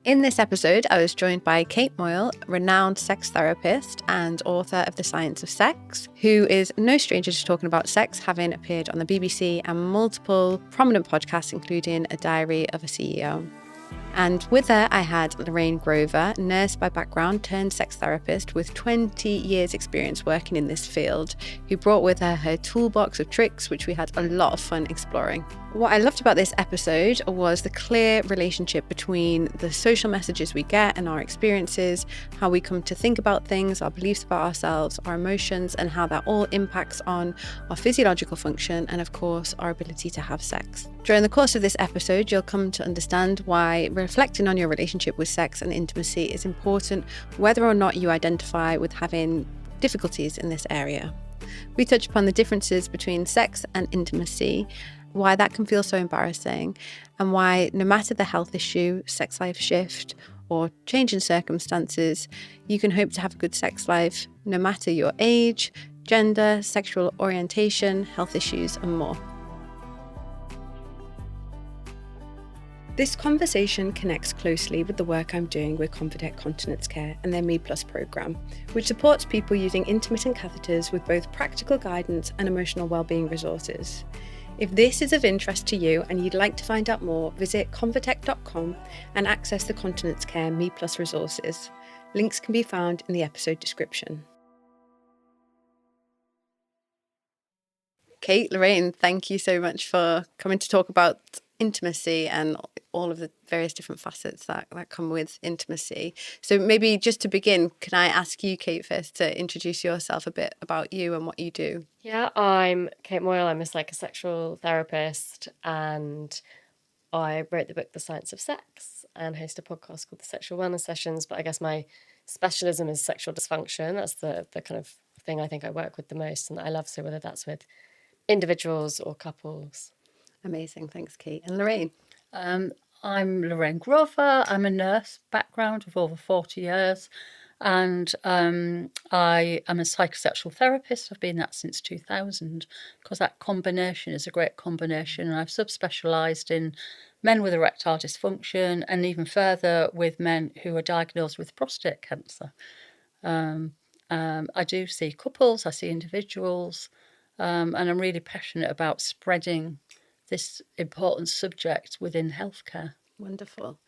In this episode, I was joined by Kate Moyle, renowned sex therapist and author of The Science of Sex, who is no stranger to talking about sex, having appeared on the BBC and multiple prominent podcasts, including A Diary of a CEO. And with her, I had Lorraine Grover, nurse by background turned sex therapist with 20 years experience working in this field, who brought with her her toolbox of tricks, which we had a lot of fun exploring. What I loved about this episode was the clear relationship between the social messages we get and our experiences, how we come to think about things, our beliefs about ourselves, our emotions, and how that all impacts on our physiological function and, of course, our ability to have sex. During the course of this episode, you'll come to understand why reflecting on your relationship with sex and intimacy is important, whether or not you identify with having difficulties in this area. We touch upon the differences between sex and intimacy, why that can feel so embarrassing, and why no matter the health issue, sex life shift, or change in circumstances, you can hope to have a good sex life no matter your age, gender, sexual orientation, health issues, and more. This conversation connects closely with the work I'm doing with Convatec Continence Care and their Me Plus programme, which supports people using intermittent catheters with both practical guidance and emotional wellbeing resources. If this is of interest to you and you'd like to find out more, visit convatec.com and access the Continence Care Me Plus resources. Links can be found in the episode description. Kate, Lorraine, thank you so much for coming to talk about intimacy and all of the various different facets that come with intimacy. So maybe just to begin, can I ask you, Kate, first to introduce yourself a bit about you and what you do? Yeah, I'm Kate Moyle. I'm a psychosexual therapist and I wrote the book The Science of Sex and host a podcast called The Sexual Wellness Sessions. But I guess my specialism is sexual dysfunction. That's the kind of thing I think I work with the most and that I love. So whether that's with individuals or couples. Amazing. Thanks, Kate. And Lorraine? I'm Lorraine Grover. I'm a nurse background of over 40 years and I am a psychosexual therapist. I've been that since 2000 because that combination is a great combination, and I've subspecialised in men with erectile dysfunction and even further with men who are diagnosed with prostate cancer. I do see couples, I see individuals, and I'm really passionate about spreading this important subject within healthcare. Wonderful.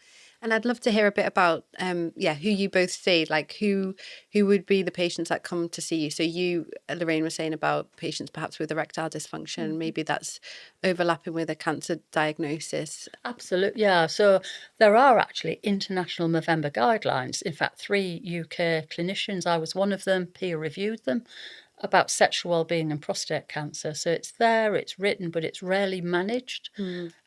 And I'd love to hear a bit about who you both see, like who would be the patients that come to see you. So you, Lorraine, was saying about patients perhaps with erectile dysfunction. Maybe that's overlapping with a cancer diagnosis. Absolutely, yeah. So there are actually international Movember guidelines. In fact, 3 UK clinicians, I was one of them, peer-reviewed them, about sexual wellbeing and prostate cancer. So it's there, it's written, but it's rarely managed.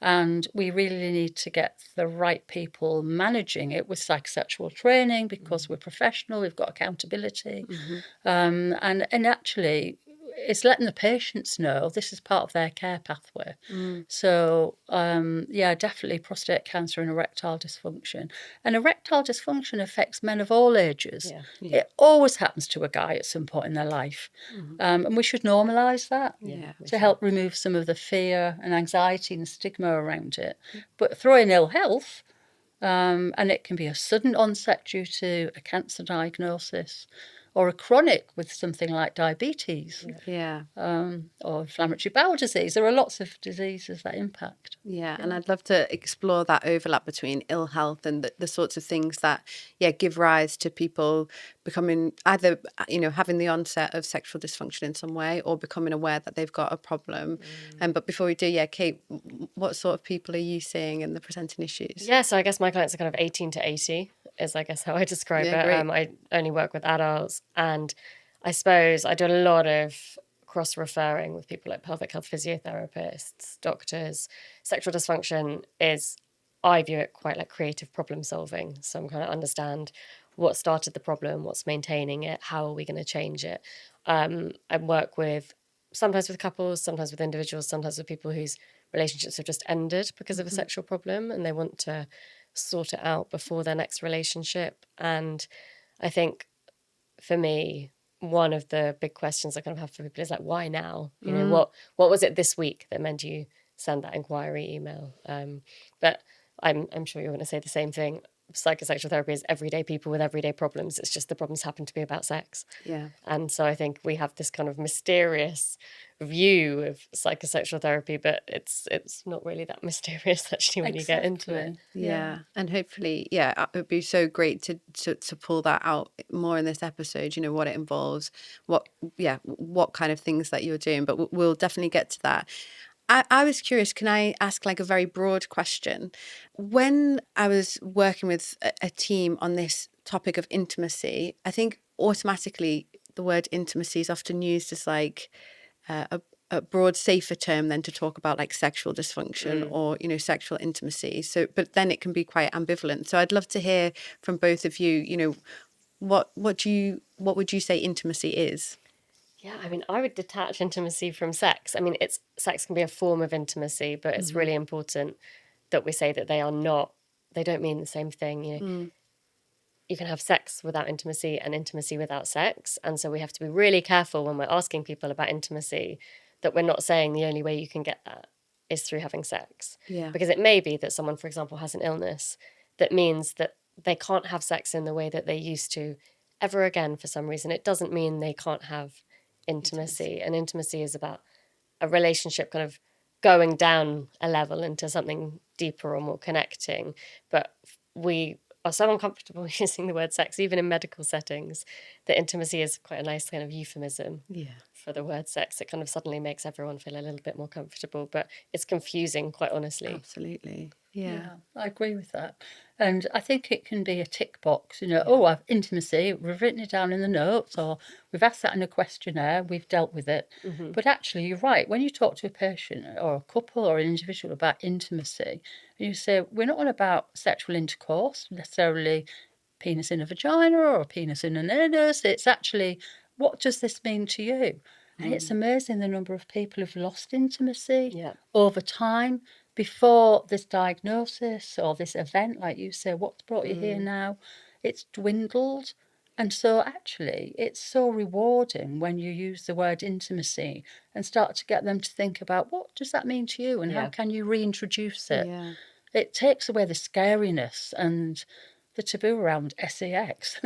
And we really need to get the right people managing it with psychosexual training because we're professional, we've got accountability. And actually, it's letting the patients know this is part of their care pathway. So, definitely prostate cancer and erectile dysfunction. And erectile dysfunction affects men of all ages. Yeah. It always happens to a guy at some point in their life. And we should normalise that to help remove some of the fear and anxiety and stigma around it. But throw in ill health, and it can be a sudden onset due to a cancer diagnosis, or a chronic with something like diabetes, or inflammatory bowel disease. There are lots of diseases that impact. Yeah, and I'd love to explore that overlap between ill health and the sorts of things that, give rise to people becoming either, having the onset of sexual dysfunction in some way or becoming aware that they've got a problem. But before we do, Kate, what sort of people are you seeing in the presenting issues? Yeah, so I guess my clients are kind of 18 to 80 is, I guess, how I describe it. I only work with adults, and I suppose I do a lot of cross-referring with people like pelvic health physiotherapists, doctors. Sexual dysfunction is, I view it quite like creative problem solving. So I'm kind of understand what started the problem, what's maintaining it, how are we going to change it. I work sometimes with couples, sometimes with individuals, sometimes with people whose relationships have just ended because of a sexual problem and they want to sort it out before their next relationship. And I think for me, one of the big questions I kind of have for people is like, why now? You know, what was it this week that made you send that inquiry email? But I'm sure you're going to say the same thing. psychosexual therapy is everyday people with everyday problems. It's just the problems happen to be about sex. Yeah. And so I think we have this kind of mysterious view of psychosexual therapy, but it's not really that mysterious actually when you get into it. Yeah. And hopefully, it would be so great to pull that out more in this episode, you know, what it involves, what kind of things that you're doing, but we'll definitely get to that. I was curious, can I ask like a very broad question? When I was working with a team on this topic of intimacy, I think automatically the word intimacy is often used as like a broad, safer term than to talk about like sexual dysfunction or, you know, sexual intimacy. So, but then it can be quite ambivalent. So I'd love to hear from both of you, you know, what would you say intimacy is? Yeah, I mean, I would detach intimacy from sex. I mean, sex can be a form of intimacy, but it's really important that we say that they don't mean the same thing. You know, you can have sex without intimacy and intimacy without sex. And so we have to be really careful when we're asking people about intimacy that we're not saying the only way you can get that is through having sex. Yeah. Because it may be that someone, for example, has an illness that means that they can't have sex in the way that they used to ever again for some reason. It doesn't mean they can't have intimacy. And intimacy is about a relationship kind of going down a level into something deeper or more connecting. But we are so uncomfortable using the word sex, even in medical settings, that intimacy is quite a nice kind of euphemism for the word sex. It kind of suddenly makes everyone feel a little bit more comfortable, but it's confusing, quite honestly. Absolutely. Yeah, I agree with that. And I think it can be a tick box, you know, I've intimacy, we've written it down in the notes, or we've asked that in a questionnaire, we've dealt with it. But actually, you're right, when you talk to a patient or a couple or an individual about intimacy, and you say, we're not on about sexual intercourse, necessarily penis in a vagina or a penis in an anus, it's actually, what does this mean to you? And it's amazing the number of people who've lost intimacy over time. Before this diagnosis or this event, like you say, what's brought you here now, it's dwindled. And so actually, it's so rewarding when you use the word intimacy and start to get them to think about what does that mean to you and how can you reintroduce it. It takes away the scariness and the taboo around sex,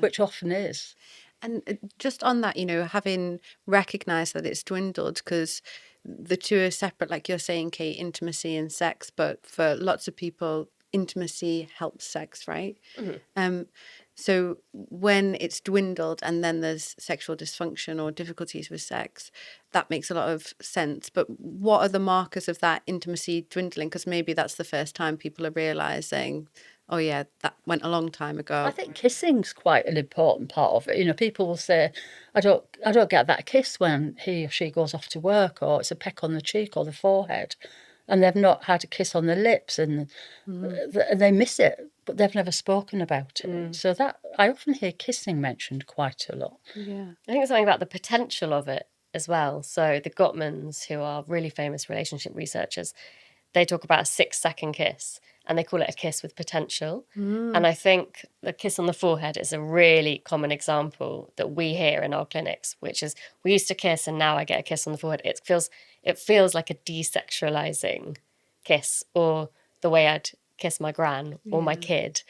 which often is. And just on that, you know, having recognised that it's dwindled, because the two are separate, like you're saying, Kate, intimacy and sex, but for lots of people, intimacy helps sex, right? So when it's dwindled and then there's sexual dysfunction or difficulties with sex, that makes a lot of sense. But what are the markers of that intimacy dwindling? Because maybe that's the first time people are realising, oh yeah, that went a long time ago. I think kissing's quite an important part of it. You know, people will say, I don't get that kiss when he or she goes off to work, or it's a peck on the cheek or the forehead, and they've not had a kiss on the lips, and they miss it, but they've never spoken about it. So that I often hear kissing mentioned quite a lot. Yeah, I think it's something about the potential of it as well. So the Gottmans, who are really famous relationship researchers, they talk about a 6-second kiss, and they call it a kiss with potential. And I think the kiss on the forehead is a really common example that we hear in our clinics, which is we used to kiss and now I get a kiss on the forehead. It feels like a desexualizing kiss, or the way I'd kiss my gran or my kid.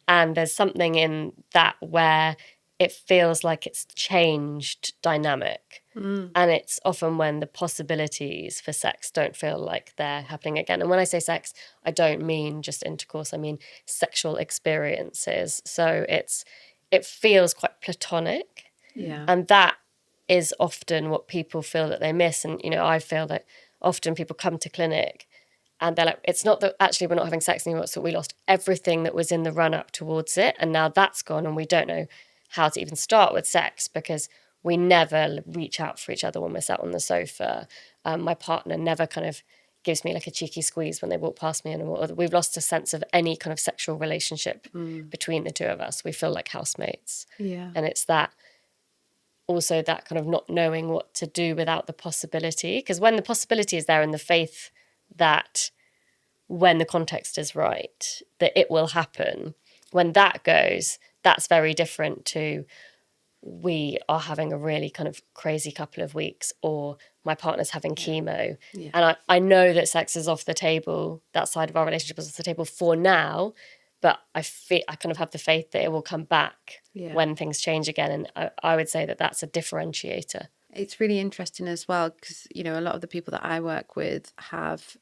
And there's something in that where it feels like it's changed dynamic. And it's often when the possibilities for sex don't feel like they're happening again. And when I say sex, I don't mean just intercourse, I mean sexual experiences. So it feels quite platonic. yeah, And that is often what people feel that they miss. And, you know, I feel that often people come to clinic and they're like, it's not that actually we're not having sex anymore, so we lost everything that was in the run-up towards it, and now that's gone and we don't know how to even start with sex because we never reach out for each other when we're sat on the sofa. My partner never kind of gives me like a cheeky squeeze when they walk past me, and we've lost a sense of any kind of sexual relationship between the two of us. We feel like housemates. yeah. And it's that also that kind of not knowing what to do without the possibility, because when the possibility is there and the faith that when the context is right, that it will happen, when that goes, that's very different to we are having a really kind of crazy couple of weeks, or my partner's having chemo. And I know that sex is off the table, that side of our relationship is off the table for now, but I kind of have the faith that it will come back when things change again. And I would say that that's a differentiator. It's really interesting as well because, you know, a lot of the people that I work with have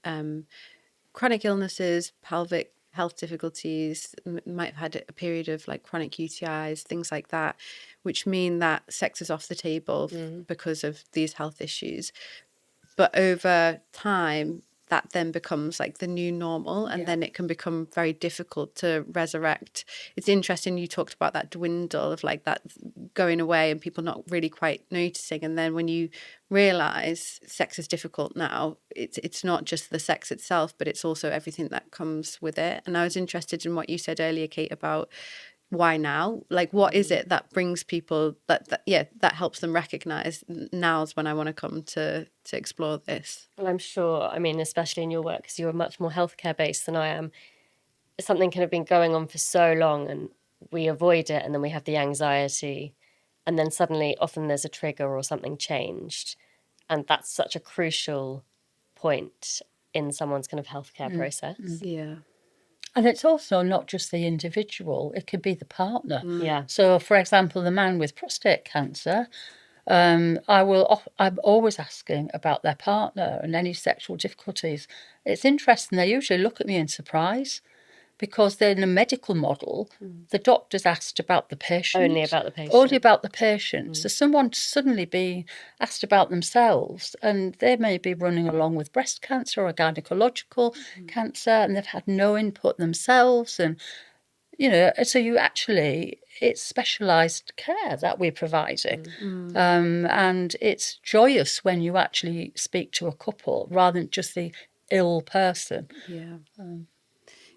chronic illnesses, pelvic health difficulties, might have had a period of like chronic UTIs, things like that, which mean that sex is off the table because of these health issues. But over time, that then becomes like the new normal, and then it can become very difficult to resurrect. It's interesting you talked about that dwindle of like that going away and people not really quite noticing. And then when you realize sex is difficult now, it's not just the sex itself, but it's also everything that comes with it. And I was interested in what you said earlier, Kate, about why now? Like, what is it that brings people that helps them recognize now's when I want to come to explore this? Well, I'm sure, I mean, especially in your work, because you're much more healthcare based than I am, something can have been going on for so long and we avoid it, and then we have the anxiety, and then suddenly often there's a trigger or something changed, and that's such a crucial point in someone's kind of healthcare process. Yeah. And it's also not just the individual, it could be the partner. Yeah. So, for example, the man with prostate cancer, I'm always asking about their partner and any sexual difficulties. It's interesting, they usually look at me in surprise because they're in a medical model. The doctor's asked about the patient. Only about the patient. Only about the patient. So someone suddenly be asked about themselves, and they may be running along with breast cancer or gynecological cancer, and they've had no input themselves. And, you know, so it's specialised care that we're providing. And it's joyous when you actually speak to a couple rather than just the ill person. Yeah.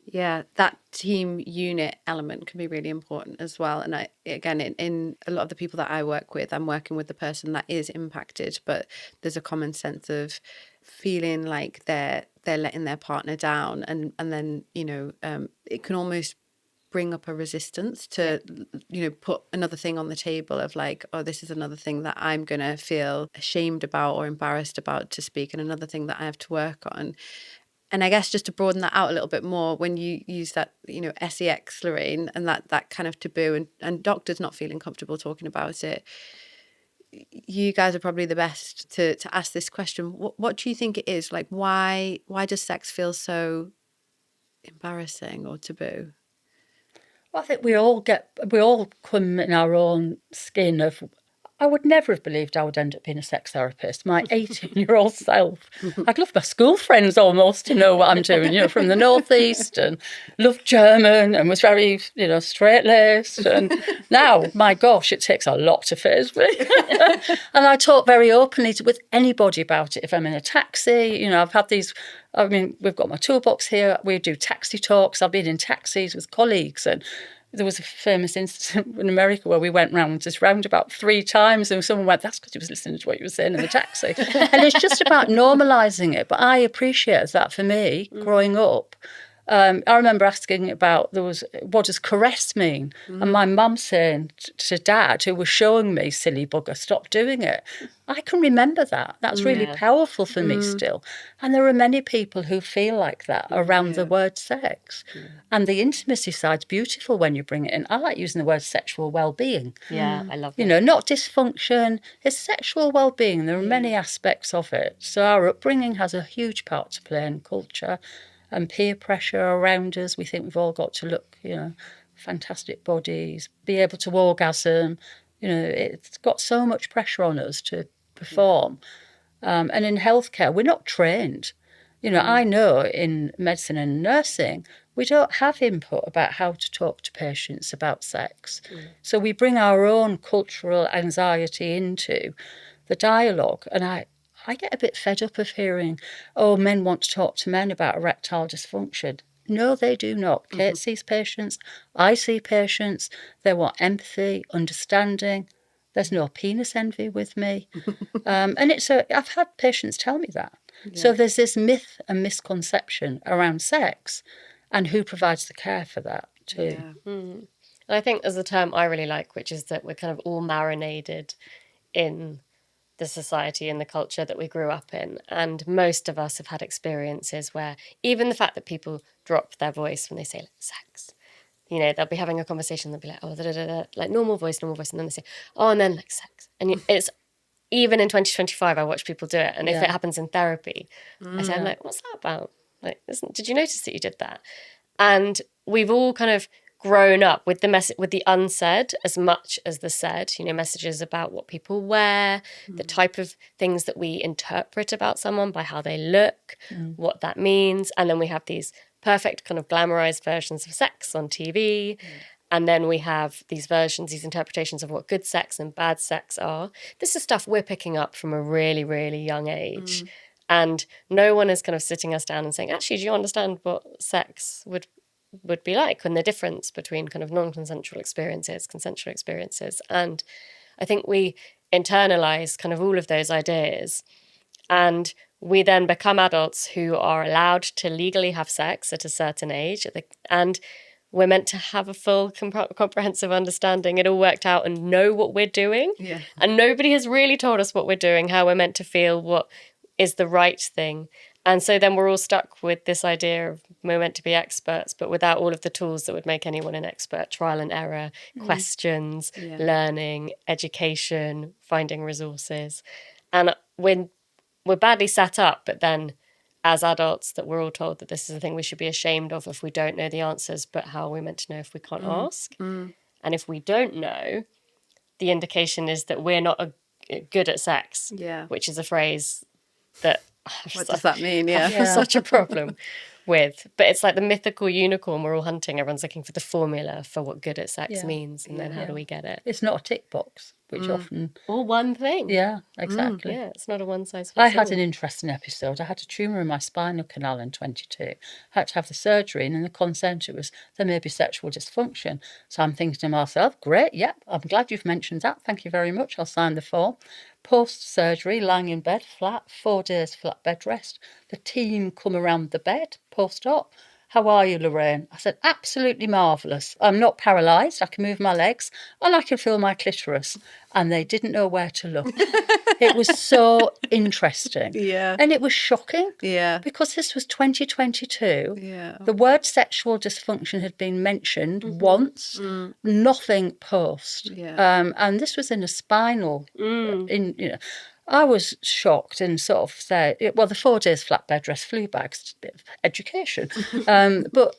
Yeah, that team unit element can be really important as well. And I, again, in a lot of the people that I work with, I'm working with the person that is impacted, but there's a common sense of feeling like they're letting their partner down, and then, you know, it can almost bring up a resistance to, you know, put another thing on the table of like, oh, this is another thing that I'm going to feel ashamed about or embarrassed about to speak, and another thing that I have to work on. And I guess just to broaden that out a little bit more, when you use that, you know, sex, Lorraine, and that kind of taboo and doctors not feeling comfortable talking about it, you guys are probably the best to ask this question. What do you think it is? Like, why does sex feel so embarrassing or taboo? Well, I think we all come in our own skin of, I would never have believed I would end up being a sex therapist. My 18-year-old self, I'd love my school friends almost to know what I'm doing, you know, from the Northeast, and loved German and was very, you know, straight-laced. And now, my gosh, it takes a lot to faze me. And I talk very openly with anybody about it. If I'm in a taxi, you know, I've had these, I mean, we've got my toolbox here. We do taxi talks. I've been in taxis with colleagues, and there was a famous incident in America where we went round this roundabout 3 times, and someone went, that's because he was listening to what you were saying in the taxi. And it's just about normalising it. But I appreciate that for me, growing up. I remember asking about, what does caress mean? And my mum saying to Dad, who was showing me, silly bugger, stop doing it. I can remember that. That's really powerful for me still. And there are many people who feel like that around the word sex. And the intimacy side's beautiful when you bring it in. I like using the word sexual wellbeing. Yeah, I love it. You know, not dysfunction, it's sexual wellbeing. There are many aspects of it. So our upbringing has a huge part to play in culture. And peer pressure around us. We think we've all got to look, you know, fantastic bodies, be able to orgasm. You know, it's got so much pressure on us to perform. And in healthcare, we're not trained. You know, I know in medicine and nursing, we don't have input about how to talk to patients about sex. So we bring our own cultural anxiety into the dialogue. And I get a bit fed up of hearing, oh, men want to talk to men about erectile dysfunction. No, they do not. Kate sees patients. I see patients. They want empathy, understanding. There's no penis envy with me. And I've had patients tell me that. Yeah. So there's this myth and misconception around sex and who provides the care for that too. Yeah. And I think there's a term I really like, which is that we're kind of all marinated in the society and the culture that we grew up in. And most of us have had experiences where even the fact that people drop their voice when they say sex, You know, they'll be having a conversation, they'll be like, oh, da, da, da, da, like normal voice, and then they say, oh, and then like sex. And it's, even in 2025, I watch people do it. And if it happens in therapy, I say, I'm like, what's that about? Like, did you notice that you did that? And we've all kind of grown up with with the unsaid as much as the said, you know, messages about what people wear, the type of things that we interpret about someone by how they look, what that means. And then we have these perfect kind of glamorized versions of sex on TV. And then we have these versions, these interpretations of what good sex and bad sex are. This is stuff we're picking up from a really, really young age. And no one is kind of sitting us down and saying, actually, do you understand what sex would be like, and the difference between kind of non-consensual experiences, consensual experiences. And I think we internalize kind of all of those ideas, and we then become adults who are allowed to legally have sex at a certain age, and we're meant to have a full comprehensive understanding, it all worked out, and know what we're doing. And nobody has really told us what we're doing, how we're meant to feel, what is the right thing. And so then we're all stuck with this idea of we're meant to be experts, but without all of the tools that would make anyone an expert: trial and error, questions, learning, education, finding resources. And we're badly set up, but then as adults that we're all told that this is a thing we should be ashamed of if we don't know the answers, but how are we meant to know if we can't ask? And if we don't know, the indication is that we're not good at sex, which is a phrase that... What does that mean? Such a problem with. But it's like the mythical unicorn we're all hunting. Everyone's looking for the formula for what good at sex means, and then how do we get it? It's not a tick box, which often... Or one thing. Yeah, exactly. Yeah, it's not a one-size-fits-all. I had an interesting episode. I had a tumour in my spinal canal in 22. I had to have the surgery, and in the consent it was there may be sexual dysfunction. So I'm thinking to myself, great, I'm glad you've mentioned that. Thank you very much. I'll sign the form. Post-surgery, lying in bed, flat, 4 days flat bed rest. The team come around the bed, post-op. How are you, Lorraine? I said, absolutely marvellous. I'm not paralysed. I can move my legs and I can feel my clitoris. And they didn't know where to look. It was so interesting. And it was shocking. Because this was 2022. The word sexual dysfunction had been mentioned once, nothing post. And this was in a spinal, I was shocked and sort of said, well, the 4 days flat bed rest, flu bags, a bit of education. But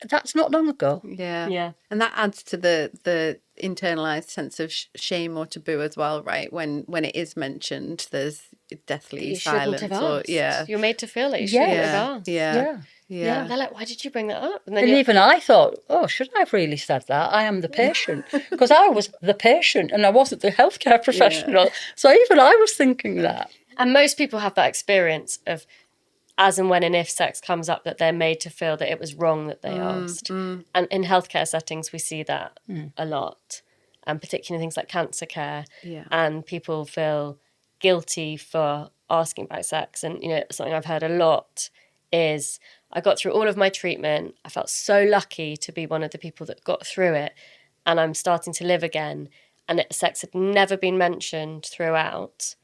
that's not long ago. And that adds to the internalized sense of shame or taboo as well, right? When it is mentioned, there's deathly silence. You're made to feel like you shouldn't have asked. Yeah. They're like, why did you bring that up? And even I thought, oh, should I have really said that? I am the patient. Because I was the patient and I wasn't the healthcare professional. So even I was thinking that. And most people have that experience of as and when and if sex comes up, that they're made to feel that it was wrong that they asked. And in healthcare settings, we see that a lot. And particularly things like cancer care. And people feel guilty for asking about sex. And, something I've heard a lot is... I got through all of my treatment. I felt so lucky to be one of the people that got through it. And I'm starting to live again. And sex had never been mentioned throughout.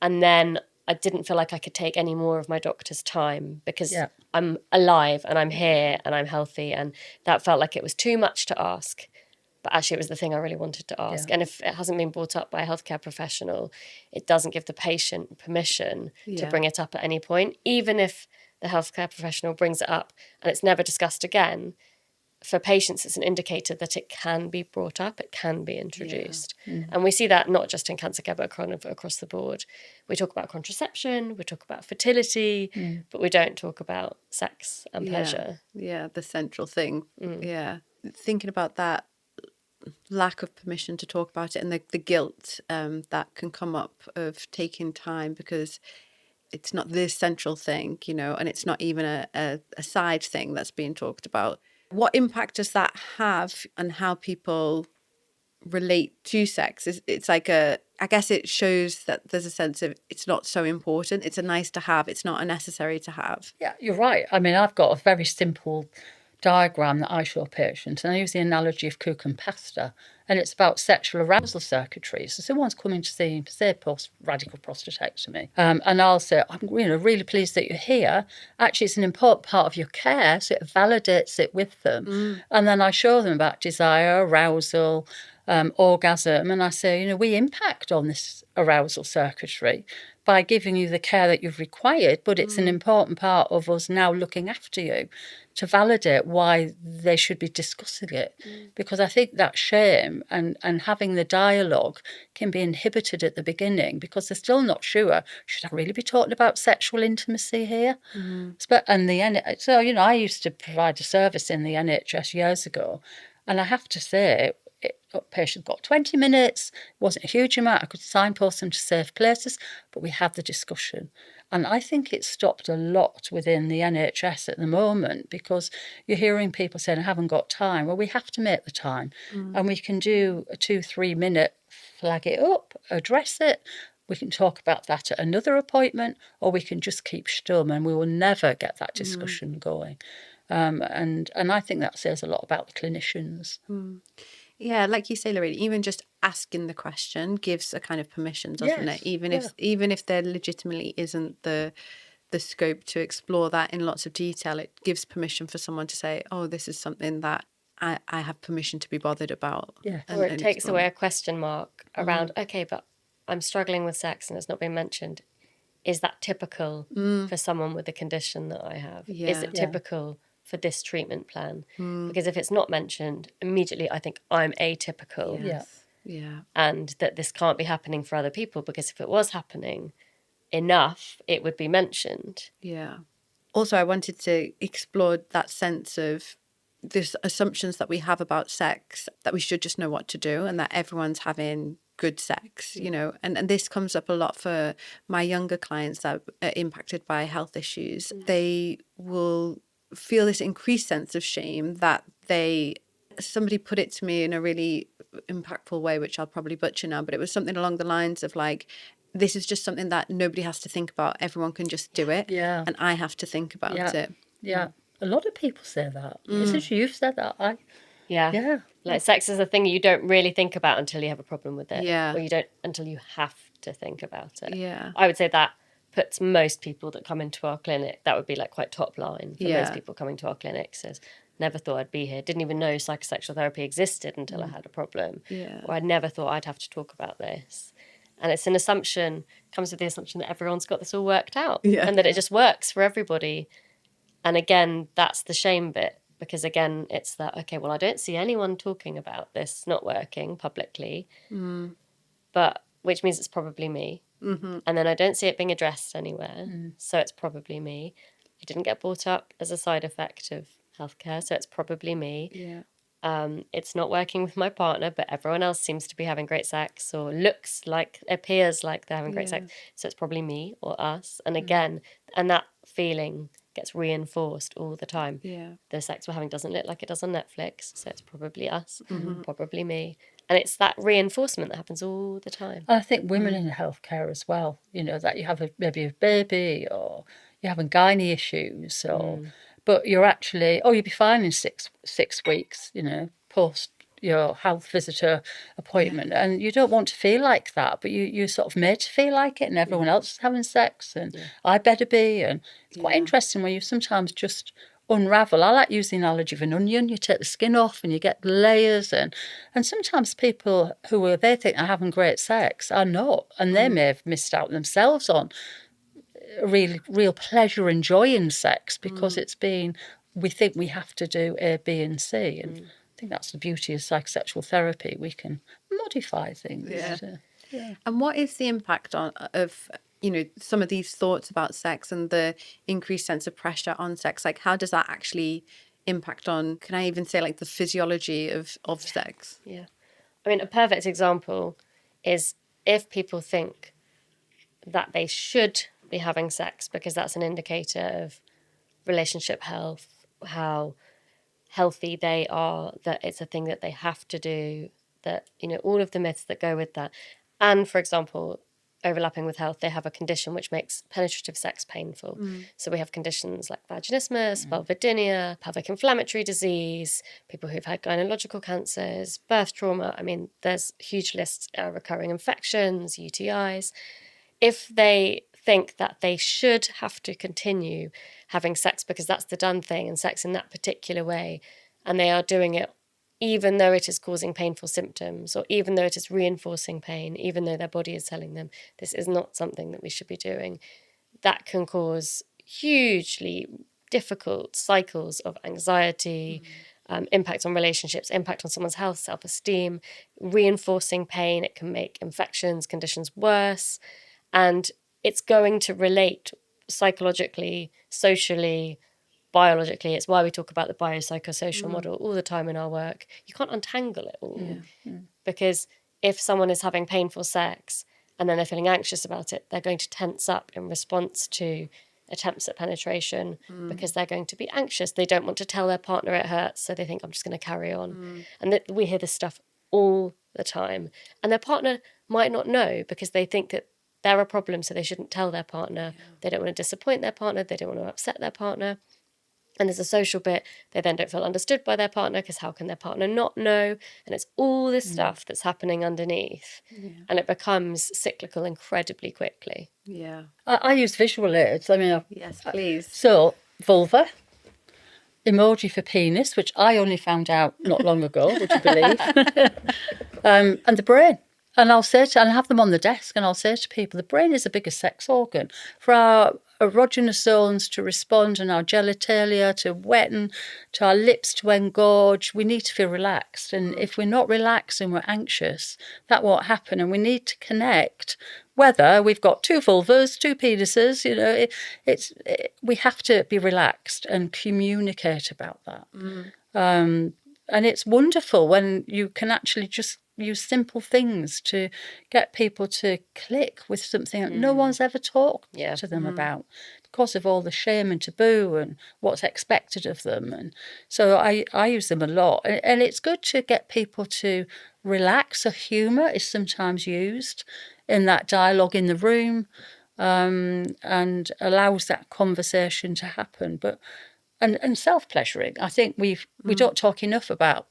And then I didn't feel like I could take any more of my doctor's time because I'm alive and I'm here and I'm healthy. And that felt like it was too much to ask. But actually, it was the thing I really wanted to ask. And if it hasn't been brought up by a healthcare professional, it doesn't give the patient permission to bring it up at any point, even if the healthcare professional brings it up and it's never discussed again. For patients, it's an indicator that it can be brought up, it can be introduced. And we see that not just in cancer care, but kind of across the board. We talk about contraception, we talk about fertility, but we don't talk about sex and pleasure. The central thing. Thinking about that lack of permission to talk about it and the guilt that can come up of taking time because it's not this central thing, and it's not even a side thing that's being talked about. What impact does that have on how people relate to sex? It's like I guess it shows that there's a sense of it's not so important. It's a nice to have. It's not a necessary to have. Yeah, you're right. I mean, I've got a very simple diagram that I show patients, and I use the analogy of cook and pasta, and it's about sexual arousal circuitry. So someone's coming to see, say, post-radical prostatectomy, and I'll say, I'm really pleased that you're here. Actually, it's an important part of your care, so it validates it with them. And then I show them about desire, arousal, orgasm, and I say, we impact on this arousal circuitry by giving you the care that you've required, but it's an important part of us now looking after you to validate why they should be discussing it. Because I think that shame and having the dialogue can be inhibited at the beginning because they're still not sure, should I really be talking about sexual intimacy here? And so, I used to provide a service in the NHS years ago, and I have to say, patient got 20 minutes, it wasn't a huge amount, I could signpost them to safe places, but we had the discussion. And I think it's stopped a lot within the NHS at the moment because you're hearing people saying, I haven't got time. Well, we have to make the time. And we can do a 2-3 minute, flag it up, address it. We can talk about that at another appointment, or we can just keep stum and we will never get that discussion going. And I think that says a lot about the clinicians. Yeah, like you say, Lorraine, even just asking the question gives a kind of permission, doesn't it? Even if there legitimately isn't the scope to explore that in lots of detail, it gives permission for someone to say, oh, this is something that I have permission to be bothered about. Yeah. Or it takes away a question mark around, okay, but I'm struggling with sex and it's not been mentioned. Is that typical for someone with the condition that I have? Yeah. Is it typical for this treatment plan? Because if it's not mentioned, immediately I think I'm atypical. Yeah. And that this can't be happening for other people, because if it was happening enough, it would be mentioned. Yeah. Also, I wanted to explore that sense of this assumptions that we have about sex, that we should just know what to do and that everyone's having good sex, and this comes up a lot for my younger clients that are impacted by health issues. They will feel this increased sense of shame that somebody put it to me in a really impactful way, which I'll probably butcher now, but it was something along the lines of like, this is just something that nobody has to think about. Everyone can just do it. Yeah. And I have to think about it. Yeah. A lot of people say that. Isn't you've said that? Yeah. Like sex is a thing you don't really think about until you have a problem with it. Yeah. Or you don't until you have to think about it. Yeah. I would say that puts most people that come into our clinic, that would be like quite top line for most people coming to our clinic, says, never thought I'd be here, didn't even know psychosexual therapy existed until I had a problem. Or I never thought I'd have to talk about this. And it's an assumption, comes with the assumption that everyone's got this all worked out and that it just works for everybody. And again, that's the shame bit, because again, it's that, okay, well, I don't see anyone talking about this not working publicly, but which means it's probably me. And then I don't see it being addressed anywhere, so it's probably me. It didn't get brought up as a side effect of healthcare, so it's probably me. It's not working with my partner, but everyone else seems to be having great sex or appears like they're having great sex, so it's probably me or us. And again, and that feeling gets reinforced all the time. The sex we're having doesn't look like it does on Netflix, so it's probably us, probably me. And it's that reinforcement that happens all the time. And I think women in healthcare as well, that you have maybe a baby or you're having gynae issues, but you're actually, you'll be fine in six weeks, post your health visitor appointment. And you don't want to feel like that, but you're sort of made to feel like it, and everyone else is having sex and I better be. And it's quite interesting when you sometimes just unravel. I like using the analogy of an onion. You take the skin off and you get the layers, and sometimes people they think are having great sex are not, and they may have missed out themselves on real pleasure and joy in sex because we think we have to do A, B and C, and I think that's the beauty of psychosexual therapy. We can modify things. And what is the impact of some of these thoughts about sex and the increased sense of pressure on sex? Like, how does that actually impact on, can I even say, like, the physiology of sex? Yeah. I mean, a perfect example is if people think that they should be having sex because that's an indicator of relationship health, how healthy they are, that it's a thing that they have to do, that, all of the myths that go with that. And, for example, overlapping with health, they have a condition which makes penetrative sex painful. So we have conditions like vaginismus, vulvodynia, pelvic inflammatory disease, people who've had gynecological cancers, birth trauma. I mean, there's huge lists, recurring infections, UTIs. If they think that they should have to continue having sex because that's the done thing and sex in that particular way, and they are doing it even though it is causing painful symptoms, or even though it is reinforcing pain, even though their body is telling them this is not something that we should be doing, that can cause hugely difficult cycles of anxiety, impact on relationships, impact on someone's health, self-esteem, reinforcing pain. It can make infections, conditions worse. And it's going to relate psychologically, socially, biologically. It's why we talk about the biopsychosocial model all the time in our work. You can't untangle it all because if someone is having painful sex and then they're feeling anxious about it, they're going to tense up in response to attempts at penetration because they're going to be anxious. They don't want to tell their partner it hurts, so they think, I'm just going to carry on. And we hear this stuff all the time. And their partner might not know because they think that they're a problem, so they shouldn't tell their partner. They don't want to disappoint their partner. They don't want to upset their partner. And there's a social bit. They then don't feel understood by their partner because how can their partner not know? And it's all this stuff that's happening underneath. And it becomes cyclical incredibly quickly. Yeah. I use visual aids. I mean, Yes, please. So, vulva, emoji for penis, which I only found out not long ago, would you believe? And the brain. And I'll say and I have them on the desk, and I'll say to people, the brain is the biggest sex organ. For our erogenous zones to respond and our genitalia to wetten, to our lips to engorge, we need to feel relaxed. And if we're not relaxed and we're anxious, that won't happen. And we need to connect, whether we've got two vulvas, two penises, we have to be relaxed and communicate about that. And it's wonderful when you can actually just use simple things to get people to click with something that no one's ever talked to them about because of all the shame and taboo and what's expected of them. And so I use them a lot. And it's good to get people to relax. So humour is sometimes used in that dialogue in the room and allows that conversation to happen. And self-pleasuring. I think we don't talk enough about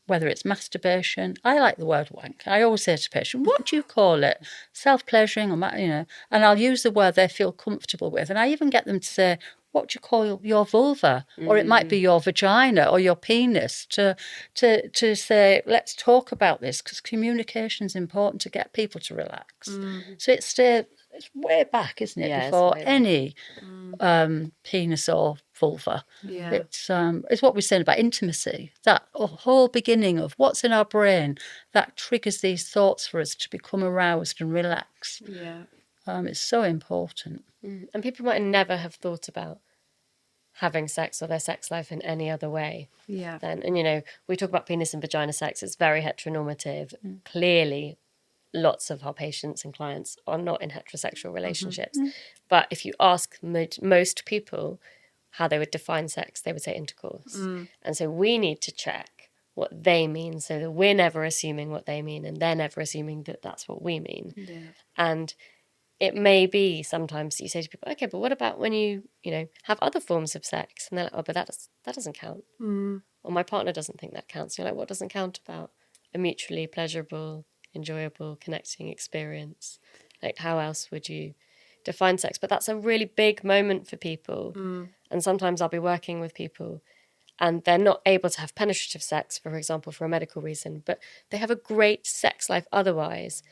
whether it's masturbation. I like the word wank. I always say to patients, what do you call it? Self-pleasuring, or and I'll use the word they feel comfortable with. And I even get them to say, what do you call your vulva? Or it might be your vagina or your penis, to say, let's talk about this, because communication is important to get people to relax. So it's way back, isn't it, before any penis or vulva. It's what we're saying about intimacy, that whole beginning of what's in our brain that triggers these thoughts for us to become aroused and relax. It's so important. And people might never have thought about having sex or their sex life in any other way then. And we talk about penis and vagina sex, it's very heteronormative. Clearly lots of our patients and clients are not in heterosexual relationships. But if you ask most people how they would define sex, they would say intercourse. And so we need to check what they mean so that we're never assuming what they mean and they're never assuming that that's what we mean. And it may be sometimes you say to people, okay, but what about when you have other forms of sex? And they're like, oh, but that doesn't count. Or my partner doesn't think that counts. You're like, what doesn't count about a mutually pleasurable, enjoyable, connecting experience? Like, how else would you define sex? But that's a really big moment for people. And sometimes I'll be working with people and they're not able to have penetrative sex, for example, for a medical reason, but they have a great sex life otherwise.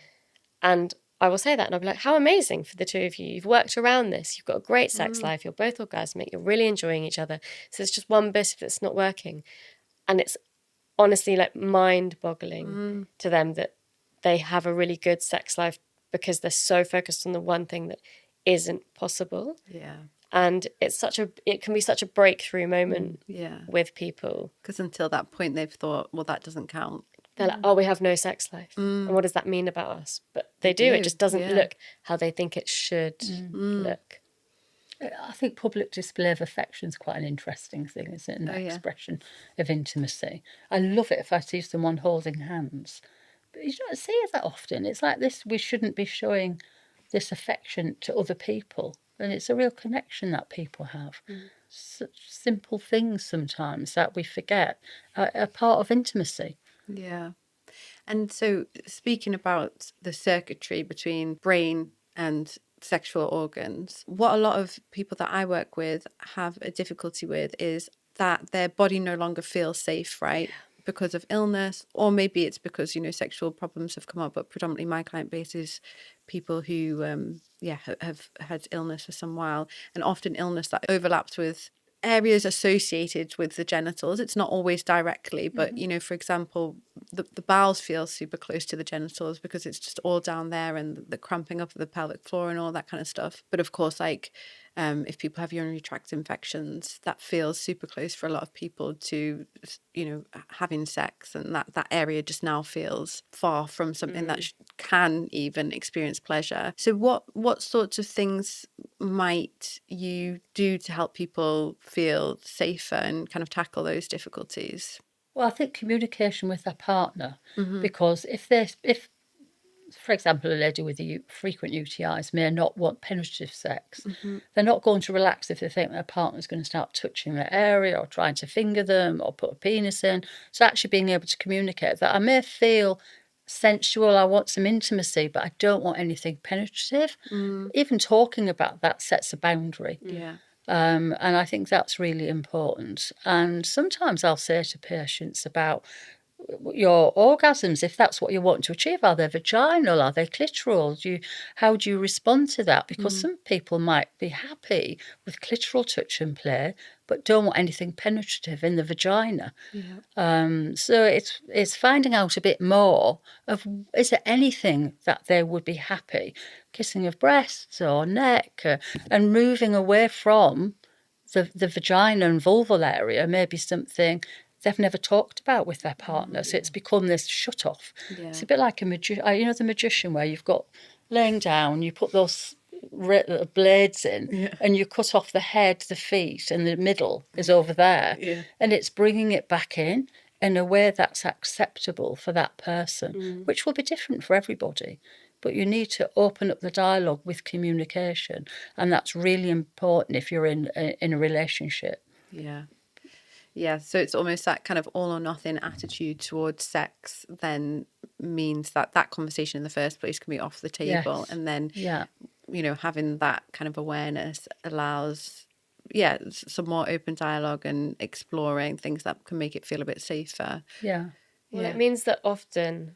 And I will say that and I'll be like, how amazing for the two of you. You've worked around this. You've got a great sex life. You're both orgasmic. You're really enjoying each other. So it's just one bit that's not working. And it's honestly like mind-boggling to them that they have a really good sex life because they're so focused on the one thing that isn't possible. And it can be such a breakthrough moment with people. Because until that point, they've thought, well, that doesn't count. They're like, oh, we have no sex life. And what does that mean about us? But they do. It just doesn't look how they think it should look. I think public display of affection is quite an interesting thing, isn't it? And that expression of intimacy. I love it if I see someone holding hands. But you don't see it that often. It's like this, we shouldn't be showing this affection to other people. And it's a real connection that people have. Such simple things sometimes that we forget are part of intimacy. Yeah. And so speaking about the circuitry between brain and sexual organs, what a lot of people that I work with have a difficulty with is that their body no longer feels safe, right? Because of illness, or maybe it's because, sexual problems have come up, but predominantly my client base is people who, have had illness for some while, and often illness that overlaps with areas associated with the genitals. It's not always directly, but, for example, the bowels feel super close to the genitals because it's just all down there, and the cramping up of the pelvic floor and all that kind of stuff. But of course, if people have urinary tract infections, that feels super close for a lot of people to, having sex, and that area just now feels far from something that can even experience pleasure. So what sorts of things might you do to help people feel safer and kind of tackle those difficulties? Well, I think communication with their partner, because if for example, a lady with frequent UTIs may not want penetrative sex, they're not going to relax if they think their partner's going to start touching their area or trying to finger them or put a penis in. So actually being able to communicate that I may feel sensual, I want some intimacy, but I don't want anything penetrative. Even talking about that sets a boundary. Yeah. And I think that's really important. And sometimes I'll say to patients about your orgasms, if that's what you want to achieve, are they vaginal, are they clitoral? How do you respond to that? Because some people might be happy with clitoral touch and play, but don't want anything penetrative in the vagina. So it's finding out a bit more of, is there anything that they would be happy, kissing of breasts or neck, and moving away from the vagina and vulval area, maybe something they've never talked about with their partner. So it's become this shut off. Yeah. It's a bit like the magician, where you've got laying down, you put those blades in, and you cut off the head, the feet, and the middle is over there. And it's bringing it back in a way that's acceptable for that person, which will be different for everybody. But you need to open up the dialogue with communication, and that's really important if you're in a relationship. Yeah, so it's almost that kind of all or nothing attitude towards sex then means that conversation in the first place can be off the table. And then, having that kind of awareness allows, some more open dialogue and exploring things that can make it feel a bit safer. Well, it means that often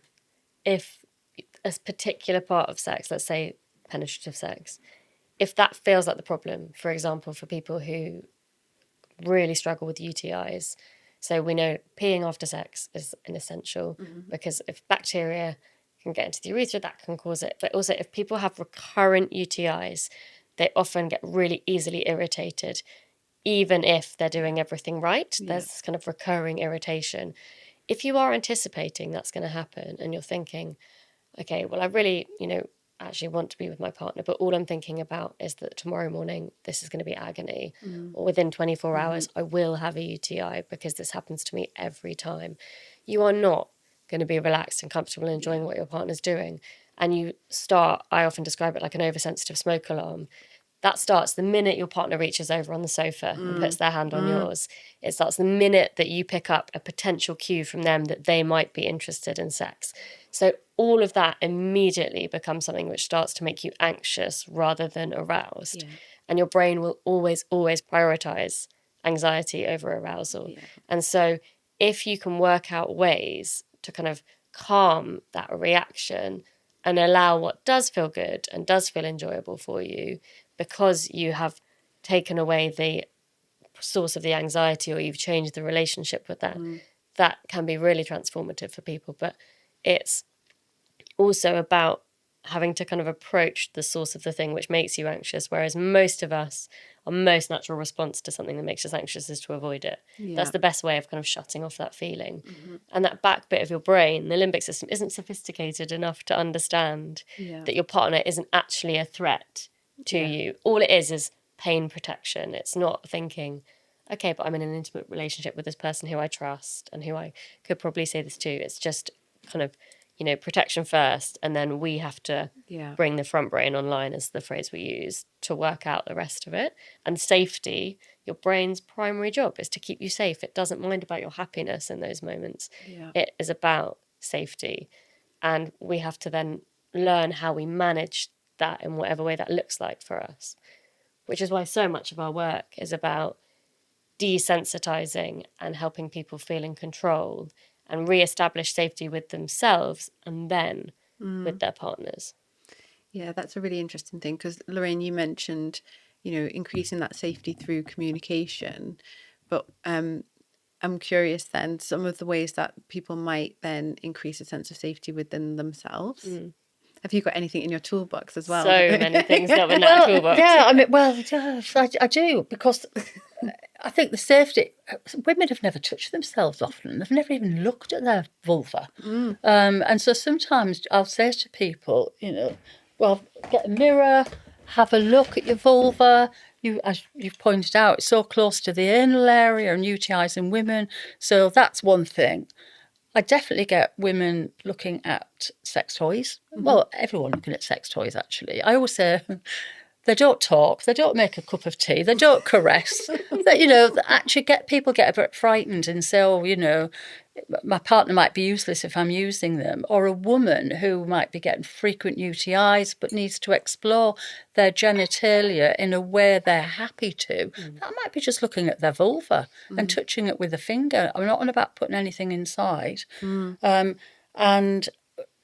if a particular part of sex, let's say penetrative sex, if that feels like the problem, for example, for people who really struggle with UTIs. So we know peeing after sex is an essential, because if bacteria can get into the urethra, that can cause it. But also if people have recurrent UTIs, they often get really easily irritated, even if they're doing everything right. There's this kind of recurring irritation. If you are anticipating that's going to happen and you're thinking, okay, well, I really, actually want to be with my partner, but all I'm thinking about is that tomorrow morning this is going to be agony, or within 24 hours I will have a UTI because this happens to me every time. You are not going to be relaxed and comfortable enjoying what your partner's doing. And you start, I often describe it like an oversensitive smoke alarm. That starts the minute your partner reaches over on the sofa and puts their hand on yours. It starts the minute that you pick up a potential cue from them that they might be interested in sex. So all of that immediately becomes something which starts to make you anxious rather than aroused. And your brain will always, always prioritize anxiety over arousal. And so if you can work out ways to kind of calm that reaction and allow what does feel good and does feel enjoyable for you, because you have taken away the source of the anxiety, or you've changed the relationship with that, that can be really transformative for people. But it's also about having to kind of approach the source of the thing which makes you anxious, whereas most of us, our most natural response to something that makes us anxious is to avoid it. That's the best way of kind of shutting off that feeling. And that back bit of your brain, the limbic system, isn't sophisticated enough to understand that your partner isn't actually a threat to you. All it is pain protection. It's not thinking, okay, but I'm in an intimate relationship with this person who I trust and who I could probably say this to. It's just kind of protection first, and then we have to Yeah. bring the front brain online, is the phrase we use, to work out the rest of it. And safety, your brain's primary job is to keep you safe. It doesn't mind about your happiness in those moments. Yeah. It is about safety. And we have to then learn how we manage that in whatever way that looks like for us, which is why so much of our work is about desensitizing and helping people feel in control and re-establish safety with themselves and then with their partners. Yeah, that's a really interesting thing, because Lorraine, you mentioned, increasing that safety through communication, but I'm curious then, some of the ways that people might then increase a sense of safety within themselves. Have you got anything in your toolbox as well? So many things not in that toolbox. Yeah, I do, because I think the safety, women have never touched themselves often. They've never even looked at their vulva. And so sometimes I'll say to people, well, get a mirror, have a look at your vulva. As you've pointed out, it's so close to the anal area and UTIs in women. So that's one thing. I definitely get women looking at sex toys. Well, everyone looking at sex toys, actually. I always say they don't talk, they don't make a cup of tea, they don't caress. That, actually people get a bit frightened and say, my partner might be useless if I'm using them. Or a woman who might be getting frequent UTIs but needs to explore their genitalia in a way they're happy to. That might be just looking at their vulva and touching it with a finger. I'm not on about putting anything inside. And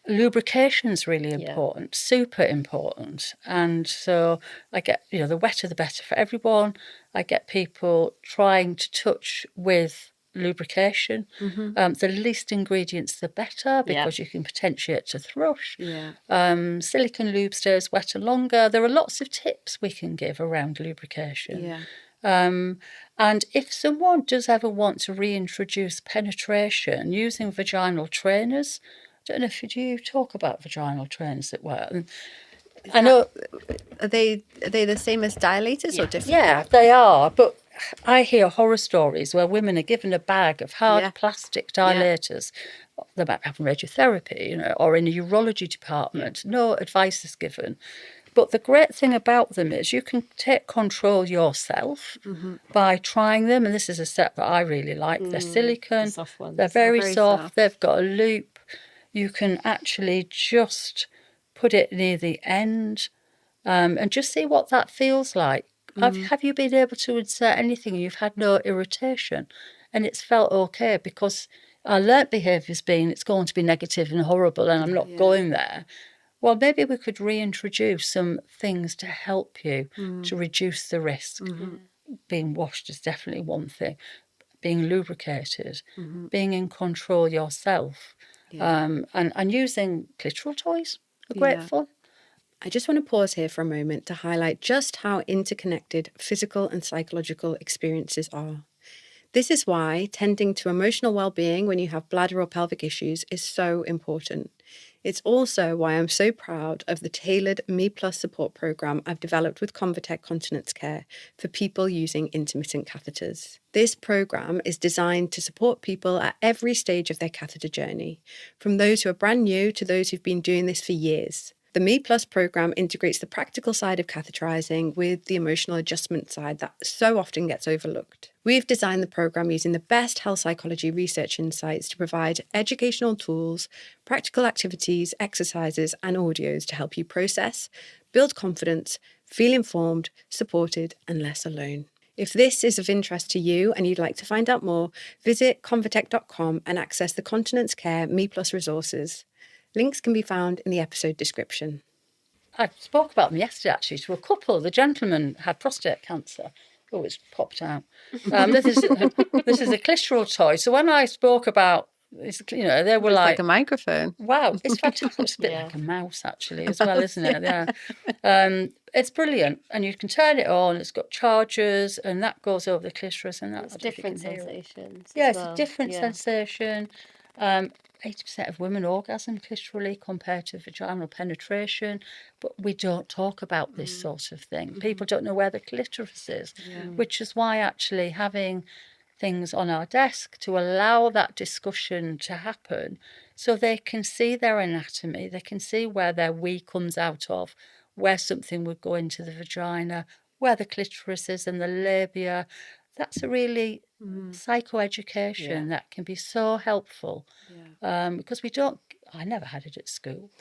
lubrication's really important, super important. And so I get, the wetter the better for everyone. I get people trying to touch with lubrication. The least ingredients the better, because you can potentiate to thrush. Silicone lube stays wetter longer. There are lots of tips we can give around lubrication. And if someone does ever want to reintroduce penetration using vaginal trainers, I don't know if you talk about vaginal trainers that work. I know. Are they the same as dilators or different? Yeah, they are. But I hear horror stories where women are given a bag of hard plastic dilators. They might have radiotherapy, or in a urology department. No advice is given. But the great thing about them is you can take control yourself by trying them. And this is a set that I really like. They're silicone. The soft ones. They're very soft. They've got a loop. You can actually just put it near the end and just see what that feels like. Have you been able to insert anything and you've had no irritation and it's felt okay? Because our learnt behaviour's been it's going to be negative and horrible and I'm not going there. Well, maybe we could reintroduce some things to help you to reduce the risk. Being washed is definitely one thing. Being lubricated, being in control yourself. And using clitoral toys are great fun. I just want to pause here for a moment to highlight just how interconnected physical and psychological experiences are. This is why tending to emotional well-being when you have bladder or pelvic issues is so important. It's also why I'm so proud of the tailored Me Plus support program I've developed with Convatec Continence Care for people using intermittent catheters. This program is designed to support people at every stage of their catheter journey, from those who are brand new to those who've been doing this for years. The Me Plus program integrates the practical side of catheterizing with the emotional adjustment side that so often gets overlooked. We've designed the program using the best health psychology research insights to provide educational tools, practical activities, exercises, and audios to help you process, build confidence, feel informed, supported, and less alone. If this is of interest to you and you'd like to find out more, visit convatec.com and access the Continence Care Me Plus resources. Links can be found in the episode description. I spoke about them yesterday, actually, to a couple. The gentleman had prostate cancer. Oh, it's popped out. This is a clitoral toy. So when I spoke about this, they were like a microphone. Wow, it's fantastic. It's a bit like a mouse, actually, as well, isn't it? Yeah. It's brilliant. And you can turn it on. It's got chargers, and that goes over the clitoris. And that's different sensations. Yeah, it's a different sensation. 80% of women orgasm clitorally compared to vaginal penetration, but we don't talk about this sort of thing. People don't know where the clitoris is, which is why actually having things on our desk to allow that discussion to happen, so they can see their anatomy, they can see where their wee comes out of, where something would go into the vagina, where the clitoris is and the labia. That's a really psychoeducation that can be so helpful, because I never had it at school.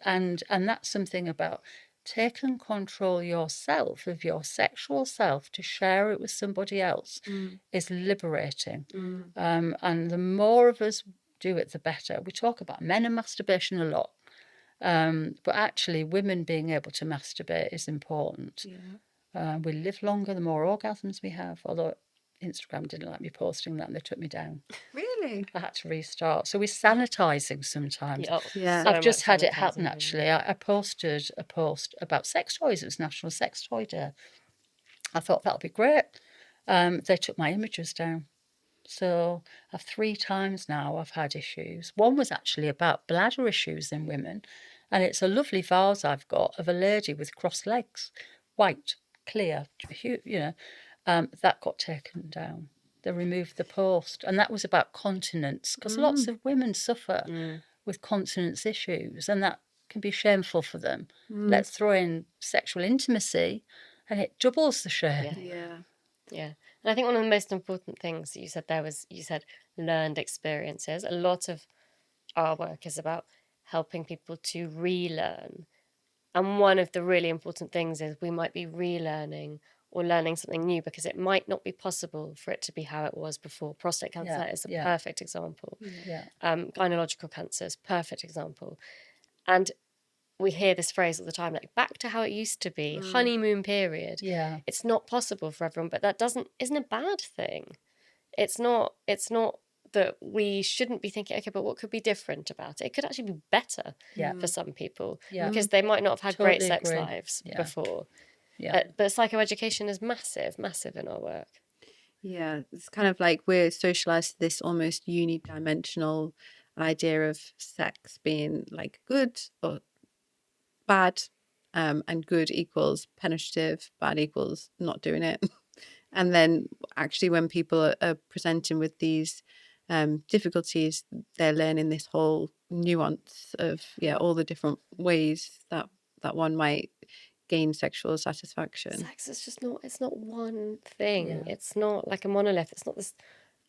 And that's something about taking control yourself, of your sexual self, to share it with somebody else is liberating. And the more of us do it, the better. We talk about men and masturbation a lot, but actually women being able to masturbate is important. We live longer the more orgasms we have, although Instagram didn't like me posting that and they took me down. Really? I had to restart. So we're sanitising sometimes. Yeah. I've just had it happen, actually. I posted a post about sex toys. It was National Sex Toy Day. I thought that'll be great. They took my images down. So 3 times now I've had issues. One was actually about bladder issues in women. And it's a lovely vase I've got of a lady with crossed legs, white, clear, that got taken down. They removed the post, and that was about continence, because lots of women suffer with continence issues, and that can be shameful for them. Let's throw in sexual intimacy, and it doubles the shame. Yeah. And I think one of the most important things that you said there was, you said learned experiences. A lot of our work is about helping people to relearn. And one of the really important things is we might be relearning or learning something new because it might not be possible for it to be how it was before. Prostate cancer is a perfect example. Gynecological cancer is a perfect example. And we hear this phrase all the time, like back to how it used to be, honeymoon period. It's not possible for everyone, but that isn't a bad thing. It's not that we shouldn't be thinking, okay, but what could be different about it? It could actually be better for some people because they might not have had great sex lives before. But psychoeducation is massive, massive in our work. Yeah, it's kind of like we're socialized to this almost unidimensional idea of sex being like good or bad, and good equals penetrative, bad equals not doing it. And then actually when people are presenting with these difficulties, they're learning this whole nuance of all the different ways that one might gain sexual satisfaction. Sex is just it's not one thing. It's not like a monolith. It's not this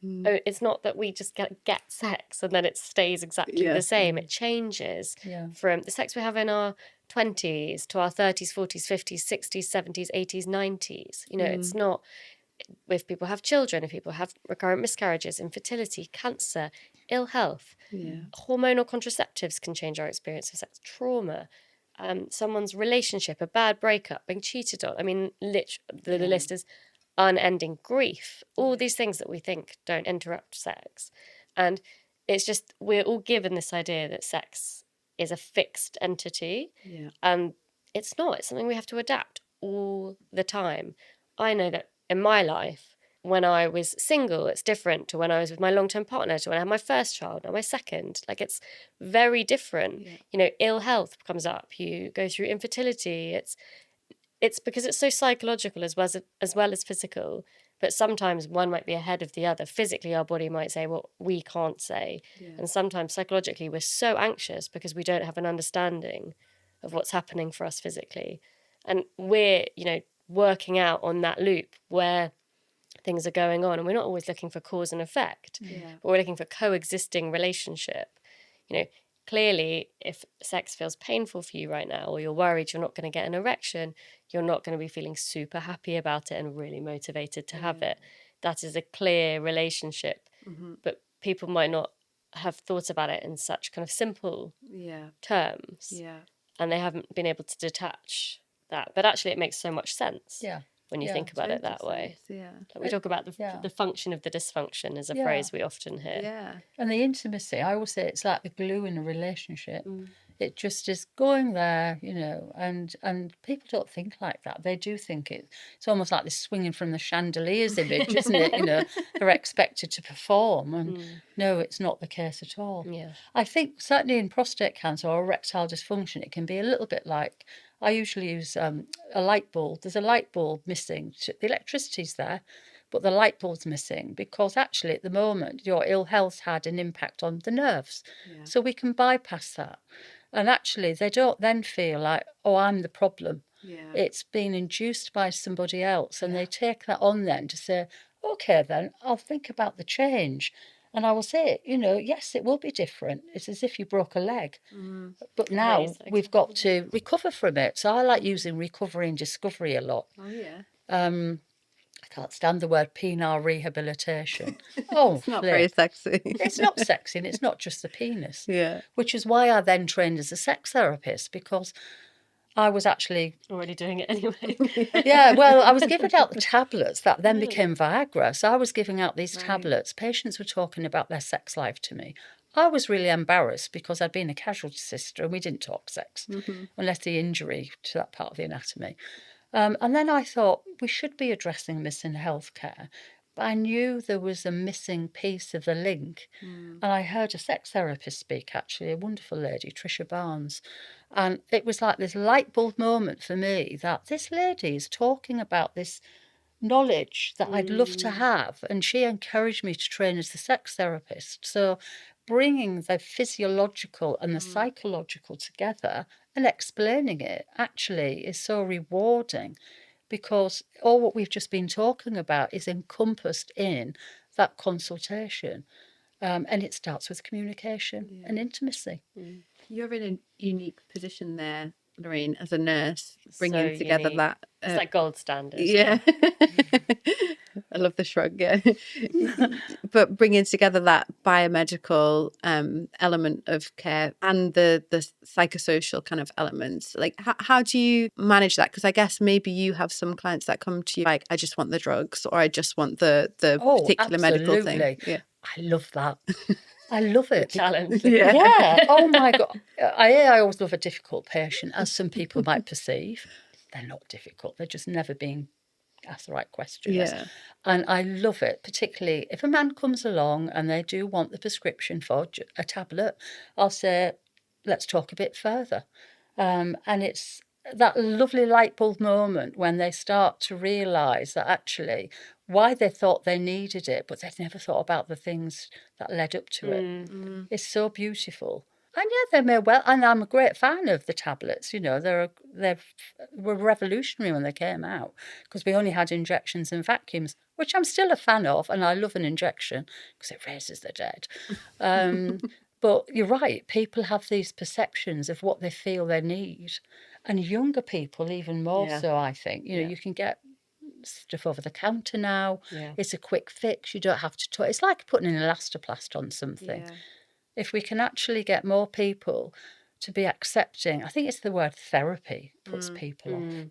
it's not that we just get sex and then it stays exactly the same. It changes from the sex we have in our 20s to our 30s, 40s, 50s, 60s, 70s, 80s, 90s. It's not if people have children, if people have recurrent miscarriages, infertility, cancer, ill health. Hormonal contraceptives can change our experience of sex, trauma, someone's relationship, a bad breakup, being cheated on. I mean, the list is unending, grief, all these things that we think don't interrupt sex. And it's just, we're all given this idea that sex is a fixed entity. And it's not. It's something we have to adapt all the time. I know that in my life, when I was single, it's different to when I was with my long-term partner, to when I had my first child, or my second. Like, it's very different. Ill health comes up. You go through infertility. It's because it's so psychological as well as physical. But sometimes one might be ahead of the other. Physically, our body might say what we can't say. And sometimes psychologically, we're so anxious because we don't have an understanding of what's happening for us physically. And we're, working out on that loop where things are going on, and we're not always looking for cause and effect, but we're looking for coexisting relationship. Clearly, if sex feels painful for you right now, or you're worried you're not going to get an erection, you're not going to be feeling super happy about it and really motivated to have it. That is a clear relationship, but people might not have thought about it in such kind of simple terms, and they haven't been able to detach that. But actually, it makes so much sense. When you think about it that way. Like we talk about the function of the dysfunction is a phrase we often hear. And the intimacy, I always say it's like the glue in a relationship. It just is going there, and people don't think like that. They do think it's almost like this swinging from the chandeliers image, isn't it? They're expected to perform, and no, it's not the case at all. I think certainly in prostate cancer or erectile dysfunction, it can be a little bit like, I usually use a light bulb. There's a light bulb missing. The electricity's there, but the light bulb's missing because actually at the moment your ill health had an impact on the nerves. Yeah. So we can bypass that. And actually they don't then feel like, oh, I'm the problem. Yeah. It's been induced by somebody else, and they take that on then to say, okay, then I'll think about the change. And I will say, yes, it will be different. It's as if you broke a leg. But now we've got to recover from it. So I like using recovery and discovery a lot. Oh, yeah. I can't stand the word penile rehabilitation. Oh, it's not very sexy. It's not sexy, and it's not just the penis. Yeah. Which is why I then trained as a sex therapist, because I was actually already doing it anyway. Yeah, well, I was giving out the tablets that then became Viagra. So I was giving out these tablets. Patients were talking about their sex life to me. I was really embarrassed because I'd been a casualty sister and we didn't talk sex, unless the injury to that part of the anatomy. And then I thought we should be addressing this in healthcare. But I knew there was a missing piece of the link. And I heard a sex therapist speak, actually, a wonderful lady, Tricia Barnes. And it was like this light bulb moment for me that this lady is talking about this knowledge that I'd love to have. And she encouraged me to train as a sex therapist. So bringing the physiological and the psychological together and explaining it actually is so rewarding, because all what we've just been talking about is encompassed in that consultation. And it starts with communication and intimacy. You're in a unique position there, Lorraine, as a nurse, bringing together that. It's like gold standard. Yeah. I love the shrug, yeah. But bringing together that biomedical element of care and the psychosocial kind of elements. Like, how do you manage that? Because I guess maybe you have some clients that come to you like, I just want the drugs, or I just want the particular medical thing. Yeah. I love that. I love it. Challenge. Yeah. Oh my God. I always love a difficult patient, as some people might perceive. They're not difficult. They're just never being asked the right questions. Yeah. And I love it, particularly if a man comes along and they do want the prescription for a tablet, I'll say, let's talk a bit further. And it's that lovely light bulb moment when they start to realise that actually why they thought they needed it, but they'd never thought about the things that led up to it. It's so beautiful. And yeah, they may well, and I'm a great fan of the tablets. They were revolutionary when they came out, because we only had injections and vacuums, which I'm still a fan of, and I love an injection because it raises the dead. But you're right, people have these perceptions of what they feel they need, and younger people even more so, I think. You can get stuff over the counter now. It's a quick fix. You don't have to it's like putting an elastoplast on something. If we can actually get more people to be accepting, I think it's the word therapy puts people off.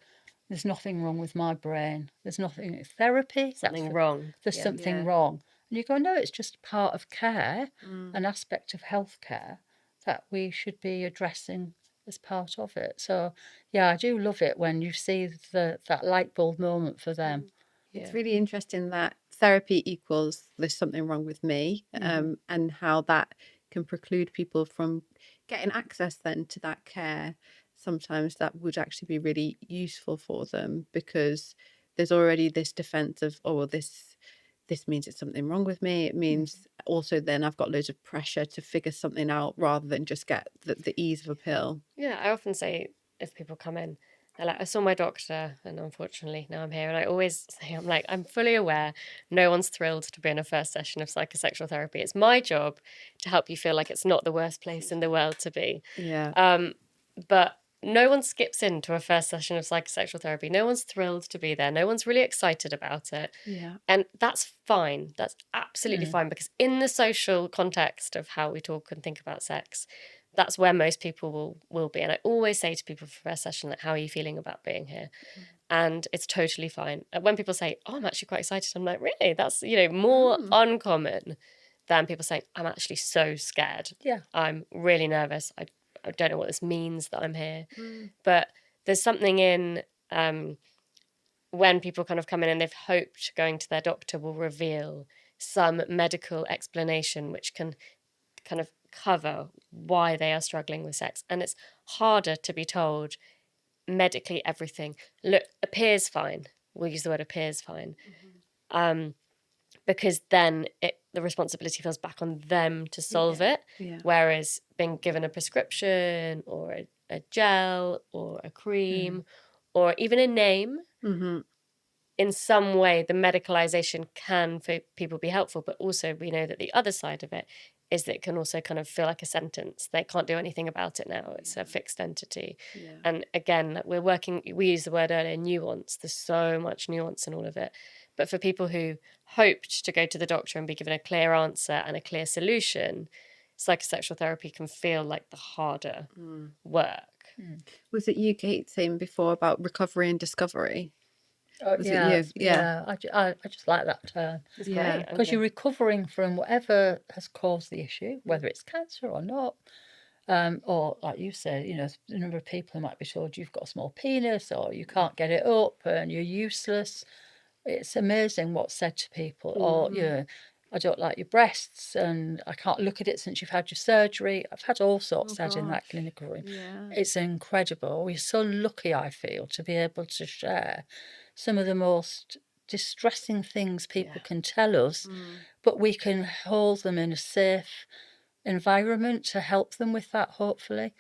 There's nothing wrong with my brain. There's nothing, therapy. Something wrong. There's something wrong. And you go, no, it's just part of care, an aspect of healthcare that we should be addressing as part of it. So, yeah, I do love it when you see that light bulb moment for them. It's really interesting that therapy equals there's something wrong with me, and how that can preclude people from getting access then to that care. Sometimes that would actually be really useful for them, because there's already this defense of, oh, well, this means it's something wrong with me. It means also then I've got loads of pressure to figure something out rather than just get the ease of a pill. Yeah, I often say, if people come in, they're like, I saw my doctor and unfortunately now I'm here. And I always say, I'm fully aware no one's thrilled to be in a first session of psychosexual therapy. It's my job to help you feel like it's not the worst place in the world to be. Yeah. But no one skips into a first session of psychosexual therapy. No one's thrilled to be there. No one's really excited about it. Yeah. And that's fine. That's absolutely fine, because in the social context of how we talk and think about sex, that's where most people will be. And I always say to people for first session, like, how are you feeling about being here? And it's totally fine. When people say, oh, I'm actually quite excited, I'm like, really? That's, more uncommon than people saying, I'm actually so scared. Yeah. I'm really nervous. I don't know what this means that I'm here. But there's something in when people kind of come in and they've hoped going to their doctor will reveal some medical explanation which can kind of cover why they are struggling with sex. And it's harder to be told medically everything, look, appears fine. We'll use the word appears fine. because then the responsibility falls back on them to solve it. Yeah. Whereas being given a prescription or a gel or a cream or even a name, in some way, the medicalization can for people be helpful. But also we know that the other side of it is that it can also kind of feel like a sentence. They can't do anything about it now. It's a fixed entity. Yeah. And again, we used the word earlier, nuance. There's so much nuance in all of it. But for people who hoped to go to the doctor and be given a clear answer and a clear solution, psychosexual therapy can feel like the harder work. Was it you, Kate, saying before about recovery and discovery? I just like that term. Because you're recovering from whatever has caused the issue, whether it's cancer or not. Or like you said, the number of people who might be told you've got a small penis or you can't get it up and you're useless. It's amazing what's said to people. Or, I don't like your breasts and I can't look at it since you've had your surgery. I've had all sorts said in that clinical room. Yeah. It's incredible. We're so lucky, I feel, to be able to share some of the most distressing things people can tell us, but we can hold them in a safe environment to help them with that, hopefully.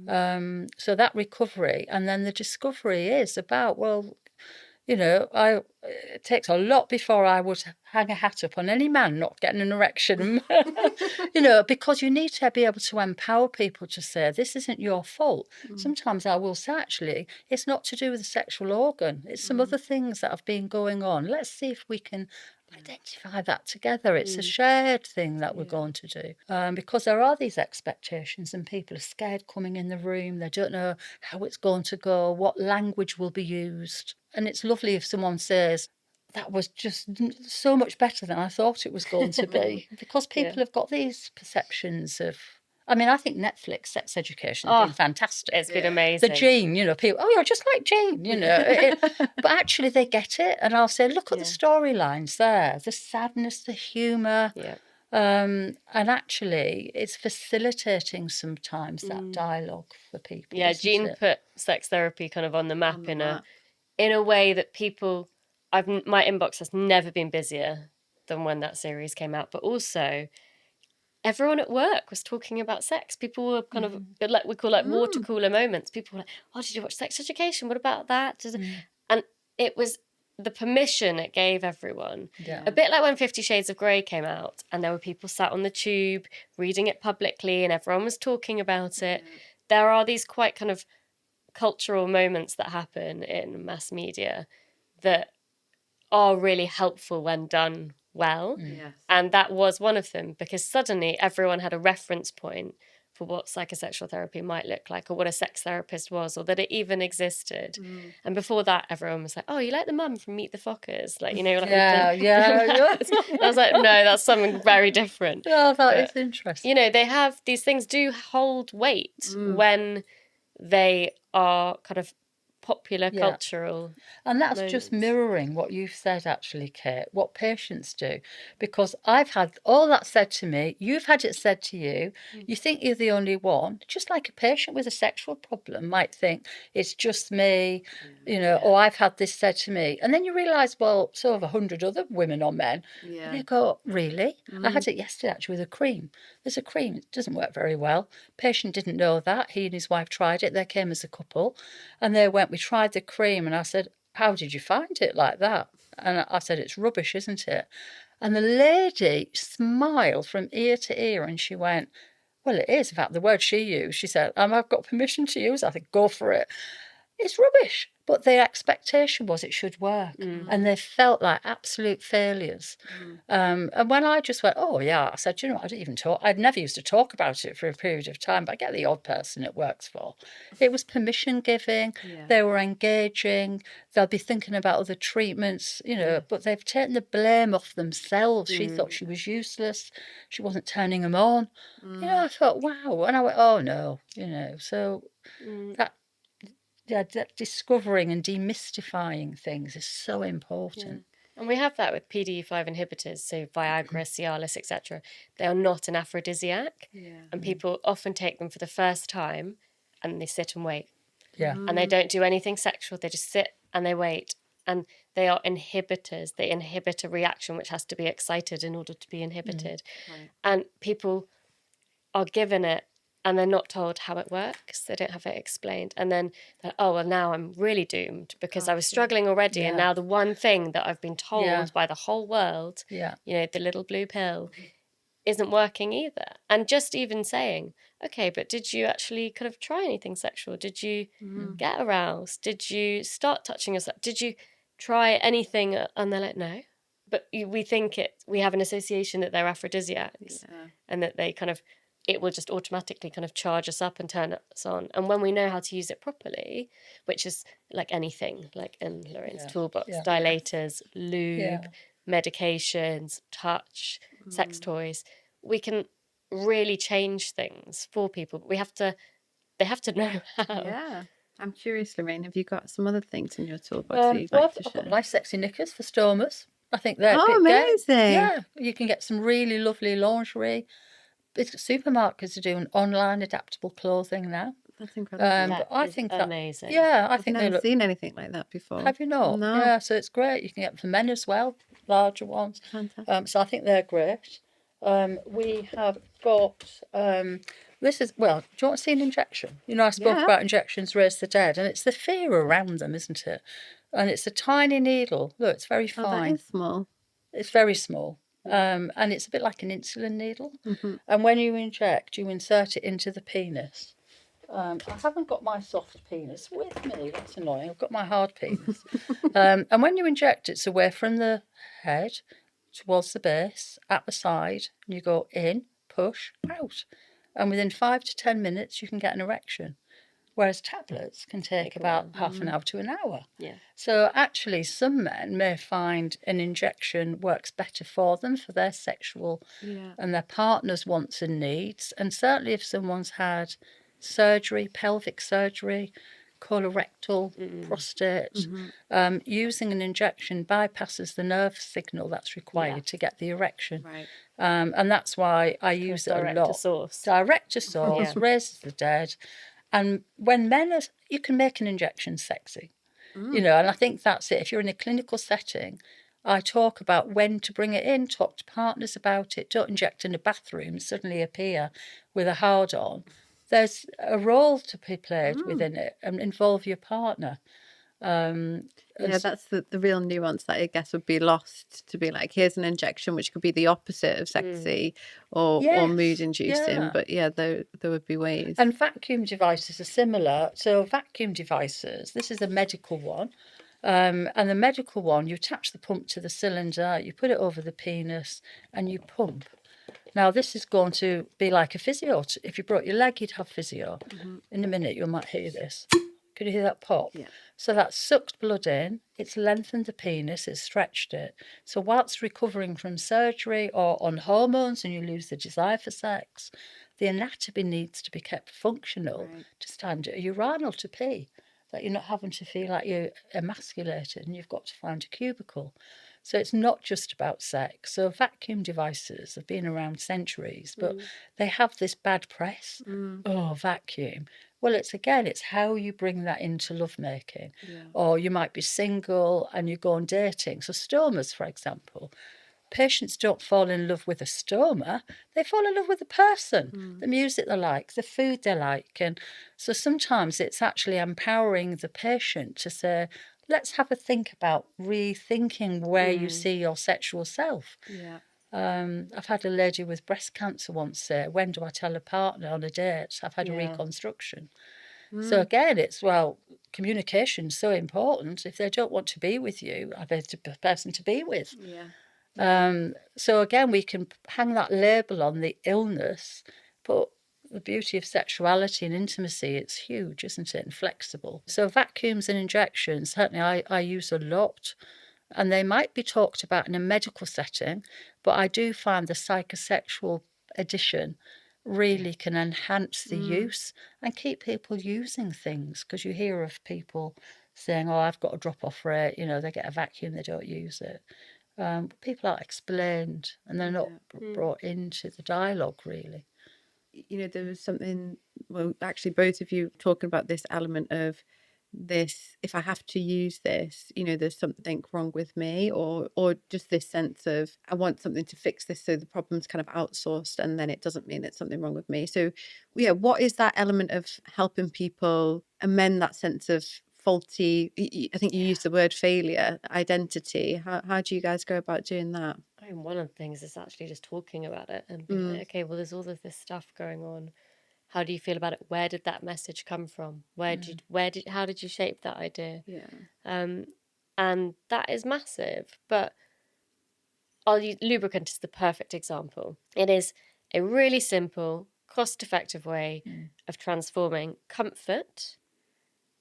So that recovery, and then the discovery is about, it takes a lot before I would hang a hat up on any man not getting an erection, because you need to be able to empower people to say, this isn't your fault. Sometimes I will say, actually, it's not to do with the sexual organ. It's some other things that have been going on. Let's see if we can identify that together. It's a shared thing that we're going to do. Because there are these expectations and people are scared coming in the room. They don't know how it's going to go, what language will be used. And it's lovely if someone says, that was just so much better than I thought it was going to be. Because people have got these perceptions of... I mean, I think Netflix sex education has been fantastic. It's been amazing. The Gene, people, you're just like Gene, but actually they get it. And I'll say, look at the storylines there, the sadness, the humour. Yeah. And actually, it's facilitating sometimes that dialogue for people. Yeah, Gene put sex therapy kind of on the map in a way that people... my inbox has never been busier than when that series came out, but also... everyone at work was talking about sex. People were kind of, like we call water cooler moments. People were like, oh, did you watch Sex Education? What about that? And it was the permission it gave everyone. Yeah. A bit like when 50 Shades of Grey came out and there were people sat on the tube reading it publicly and everyone was talking about it. Yeah. There are these quite kind of cultural moments that happen in mass media that are really helpful when done well. Yes. And that was one of them, because suddenly everyone had a reference point for what psychosexual therapy might look like, or what a sex therapist was, or that it even existed. And before that, everyone was like, oh, you like the mum from Meet the Fockers? Like, I was like, no, that's something very different. Oh, that is interesting. They have, these things do hold weight when they are kind of popular cultural and that's moments. Just mirroring what you've said, actually, Kate, what patients do, because I've had all that said to me, you've had it said to you, you think you're the only one, just like a patient with a sexual problem might think it's just me, or I've had this said to me, and then you realise, well, so have 100 other women or men, and you go, really? I had it yesterday actually with a cream. There's a cream, it doesn't work very well. Patient didn't know that. He and his wife tried it. They came as a couple and we tried the cream, and I said, how did you find it like that? And I said, it's rubbish, isn't it? And the lady smiled from ear to ear and she went, well, it is. In fact, the word she used, she said, I've got permission to use. I think, go for it. It's rubbish. But their expectation was it should work. And they felt like absolute failures. And when I just went, oh, yeah, I said, I didn't even talk. I'd never used to talk about it for a period of time, but I get the odd person it works for. It was permission giving. Yeah. They were engaging. They'll be thinking about other treatments, but they've taken the blame off themselves. She thought she was useless. She wasn't turning them on. I thought, wow. And I went, oh, no, so that... that discovering and demystifying things is so important. Yeah. And we have that with PDE5 inhibitors, so Viagra, Cialis, etc. They are not an aphrodisiac, and people often take them for the first time and they sit and wait. Yeah. And they don't do anything sexual, they just sit and they wait. and they are inhibitors. They inhibit a reaction which has to be excited in order to be inhibited. Right. And people are given it and they're not told how it works. They don't have it explained. And then they're, oh, well, now I'm really doomed because I was struggling already. And now the one thing that I've been told by the whole world, you know, the little blue pill, isn't working either. And just even saying, okay, but did you actually kind of try anything sexual? Did you get aroused? Did you start touching yourself? Did you try anything? And they're like, no. But we think we have an association that they're aphrodisiacs and that they kind of, it will just automatically kind of charge us up and turn us on. And when we know how to use it properly, which is like anything, like in Lorraine's toolbox, dilators, lube, medications, touch, sex toys, we can really change things for people. But they have to know how. Yeah. I'm curious, Lorraine, have you got some other things in your toolbox that you'd like to share? I've got nice sexy knickers for stomas. I think they're amazing. Yeah, you can get some really lovely lingerie. Supermarkets are doing online adaptable clothing now. That's incredible. But I think amazing. I've never seen anything like that before. Have you not? No. Yeah, so it's great. You can get them for men as well, larger ones. Fantastic. So I think they're great. We have got this is, well, do you want to see an injection? You know, I spoke about injections raise the dead, and it's the fear around them, isn't it? And it's a tiny needle. Look, it's very fine. Oh, that is small. It's very small. And it's a bit like an insulin needle. And when you inject, you insert it into the penis. I haven't got my soft penis with me. That's annoying. I've got my hard penis. And when you inject, it's away from the head, towards the base, at the side. And you go in, push, out. And within 5 to 10 minutes, you can get an erection. Whereas tablets can take about half an hour to an hour. Yeah. So actually, some men may find an injection works better for them, for their sexual and their partner's wants and needs. And certainly if someone's had surgery, pelvic surgery, colorectal, prostate, using an injection bypasses the nerve signal that's required to get the erection. Right. And that's why I use it a lot. Direct to source. Direct to source, raises the dead. And when men are, you can make an injection sexy, you know, and I think that's it. If you're in a clinical setting, I talk about when to bring it in, talk to partners about it. Don't inject in a bathroom, suddenly appear with a hard on. There's a role to be played within it and involve your partner. That's the real nuance that I guess would be lost, to be like, here's an injection which could be the opposite of sexy or mood inducing, but there would be ways. And vacuum devices are similar. So vacuum devices, this is a medical one, and the medical one, you attach the pump to the cylinder, you put it over the penis and you pump. Now this is going to be like a physio. If you broke your leg, you'd have physio. In a minute you might hear this. Could you hear that pop? Yeah. So that's sucked blood in, it's lengthened the penis, it's stretched it. So whilst recovering from surgery or on hormones and you lose the desire for sex, the anatomy needs to be kept functional to stand at a urinal to pee. That you're not having to feel like you're emasculated and you've got to find a cubicle. So it's not just about sex. So vacuum devices have been around centuries, but they have this bad press. Oh, vacuum. Well, it's how you bring that into lovemaking. Or you might be single and you go on dating. So stomas, for example, patients don't fall in love with a stoma. They fall in love with a person, the music they like, the food they like. And so sometimes it's actually empowering the patient to say, let's have a think about rethinking where you see your sexual self. I've had a lady with breast cancer once say, when do I tell a partner on a date I've had a reconstruction? So again, it's, communication's so important. If they don't want to be with you, I've a person to be with. So again, we can hang that label on the illness, but the beauty of sexuality and intimacy, it's huge, isn't it, and flexible. So vacuums and injections, certainly I use a lot. And they might be talked about in a medical setting, but I do find the psychosexual addition really can enhance the use and keep people using things, because you hear of people saying, oh, I've got a drop-off rate, you know, they get a vacuum, they don't use it. People are explained and they're not brought into the dialogue, really. You know, there was something, well, actually both of you talking about this element of this, if I have to use this, there's something wrong with me, or just this sense of I want something to fix this, so the problem's kind of outsourced, and then it doesn't mean it's something wrong with me. So yeah, what is that element of helping people amend that sense of faulty, I think you used the word failure, identity? How do you guys go about doing that? I mean, one of the things is actually just talking about it and being like, okay, well, there's all of this stuff going on. How do you feel about it? Where did that message come from? How did you shape that idea? Yeah. And that is massive. But I'll use lubricant as the perfect example. It is a really simple, cost-effective way of transforming comfort,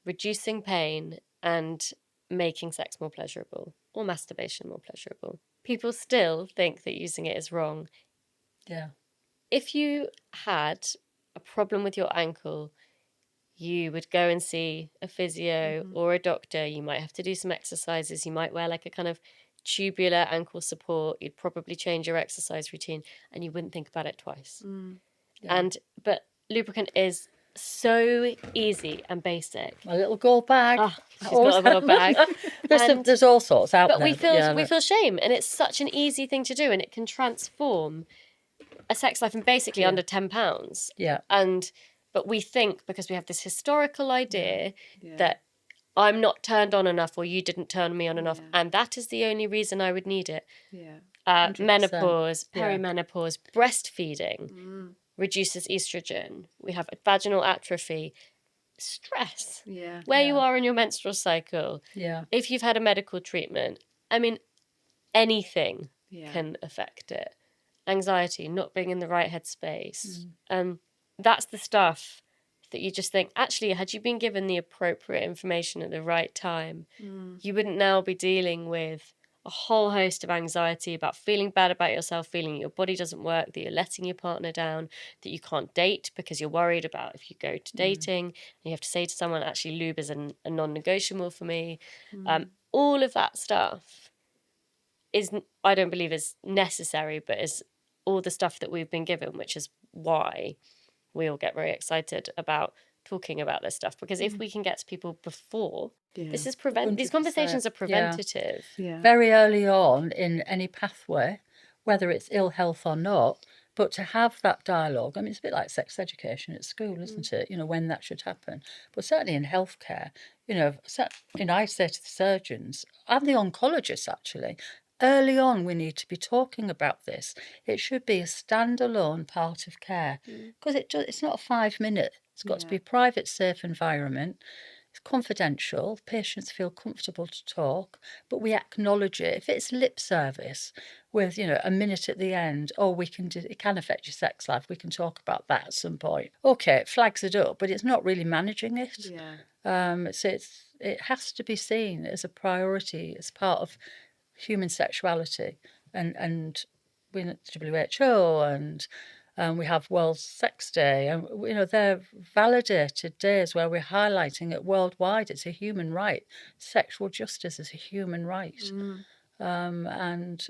reducing pain, and making sex more pleasurable, or masturbation more pleasurable. People still think that using it is wrong. Yeah. If you had a problem with your ankle, you would go and see a physio or a doctor. You might have to do some exercises. You might wear like a kind of tubular ankle support. You'd probably change your exercise routine, and you wouldn't think about it twice. Yeah. But lubricant is so easy and basic. A little gold bag. She's got a little bag. There's all sorts out but there. we feel shame, and it's such an easy thing to do, and it can transform a sex life in basically under £10. Yeah. But we think, because we have this historical idea that I'm not turned on enough, or you didn't turn me on enough, and that is the only reason I would need it. Yeah. Menopause, perimenopause, breastfeeding reduces estrogen. We have vaginal atrophy, stress, where you are in your menstrual cycle. Yeah. If you've had a medical treatment, I mean, anything can affect it. Anxiety, not being in the right headspace. That's the stuff that you just think, actually, had you been given the appropriate information at the right time, you wouldn't now be dealing with a whole host of anxiety about feeling bad about yourself, feeling your body doesn't work, that you're letting your partner down, that you can't date because you're worried about if you go to dating and you have to say to someone, actually, lube is a non-negotiable for me. All of that stuff I don't believe is necessary, but is all the stuff that we've been given, which is why we all get very excited about talking about this stuff, because if we can get to people before, this is these conversations are preventative. Very early on in any pathway, whether it's ill health or not, but to have that dialogue. I mean, it's a bit like sex education at school, isn't it? When that should happen. But certainly in healthcare, I say to the surgeons and the oncologists, actually, early on, we need to be talking about this. It should be a standalone part of care, because it's not a 5 minute. It's got to be a private, safe environment. It's confidential. Patients feel comfortable to talk, but we acknowledge it. If it's lip service with, a minute at the end, it can affect your sex life. We can talk about that at some point. Okay, it flags it up, but it's not really managing it. So it has to be seen as a priority, as part of human sexuality, and we WHO and we have World Sex Day, and they're validated days where we're highlighting it worldwide. It's a human right. Sexual justice is a human right, and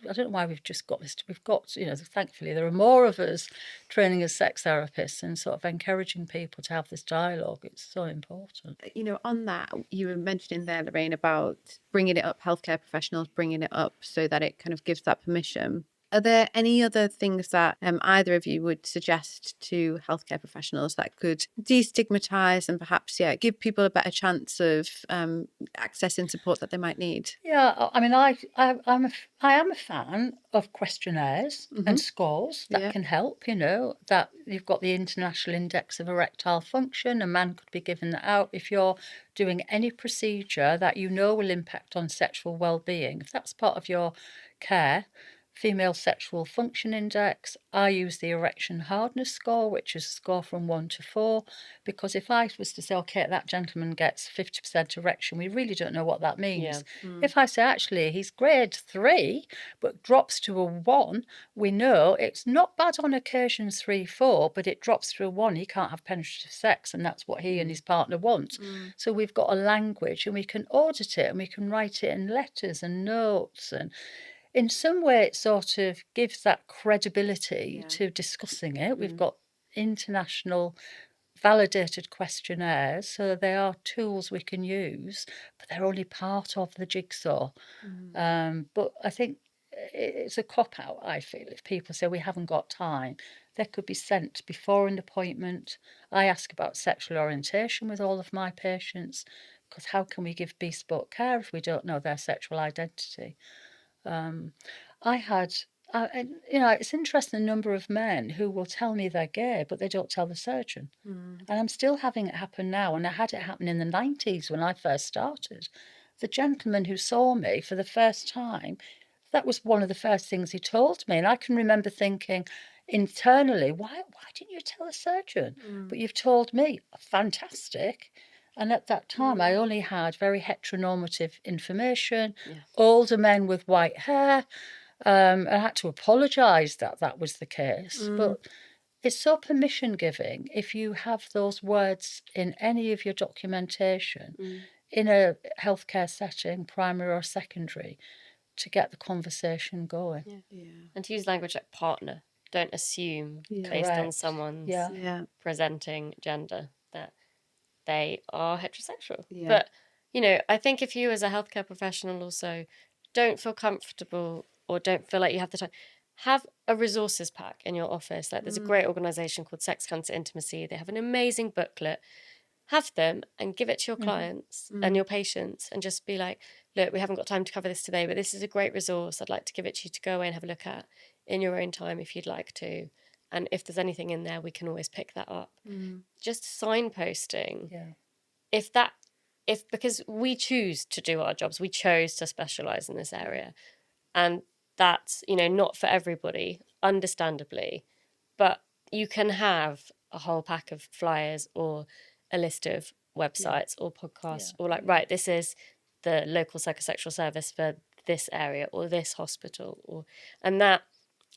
I don't know why we've just got this. We've got, thankfully there are more of us training as sex therapists and sort of encouraging people to have this dialogue. It's so important. On that, you were mentioning there, Lorraine, about bringing it up, healthcare professionals bringing it up so that it kind of gives that permission. Are there any other things that either of you would suggest to healthcare professionals that could destigmatise and perhaps, give people a better chance of accessing support that they might need? Yeah, I mean, I am a fan of questionnaires and scores that can help. That you've got the International Index of Erectile Function. A man could be given that out if you're doing any procedure that will impact on sexual well-being. If that's part of your care. Female Sexual Function Index. I use the Erection Hardness Score, which is a score from 1 to 4, because if I was to say, okay, that gentleman gets 50% erection, we really don't know what that means. If I say, actually, he's grade 3, but drops to a 1, we know it's not bad on occasions 3, 4, but it drops to a 1. He can't have penetrative sex, and that's what he and his partner want. So we've got a language, and we can audit it, and we can write it in letters and notes, and in some way, it sort of gives that credibility to discussing it. We've got international validated questionnaires, so they are tools we can use, but they're only part of the jigsaw. But I think it's a cop-out, I feel, if people say we haven't got time. They could be sent before an appointment. I ask about sexual orientation with all of my patients, because how can we give bespoke care if we don't know their sexual identity? It's interesting, the number of men who will tell me they're gay, but they don't tell the surgeon. And I'm still having it happen now, and I had it happen in the 90s when I first started. The gentleman who saw me for the first time, that was one of the first things he told me. And I can remember thinking internally, why didn't you tell the surgeon? But you've told me. Fantastic. And at that time, I only had very heteronormative information, older men with white hair. I had to apologise that was the case. But it's so permission-giving if you have those words in any of your documentation in a healthcare setting, primary or secondary, to get the conversation going. And to use language like partner. Don't assume based on someone's presenting gender that they are heterosexual. But, I think if you as a healthcare professional also don't feel comfortable or don't feel like you have the time, have a resources pack in your office. Like there's a great organisation called Sex, Cancer, Intimacy. They have an amazing booklet. Have them and give it to your clients and your patients and just be like, look, we haven't got time to cover this today, but this is a great resource. I'd like to give it to you to go away and have a look at in your own time if you'd like to. And if there's anything in there, we can always pick that up. Just signposting. Because we choose to do our jobs, we chose to specialise in this area. And that's, not for everybody, understandably. But you can have a whole pack of flyers or a list of websites or podcasts or right, this is the local psychosexual service for this area or this hospital. And that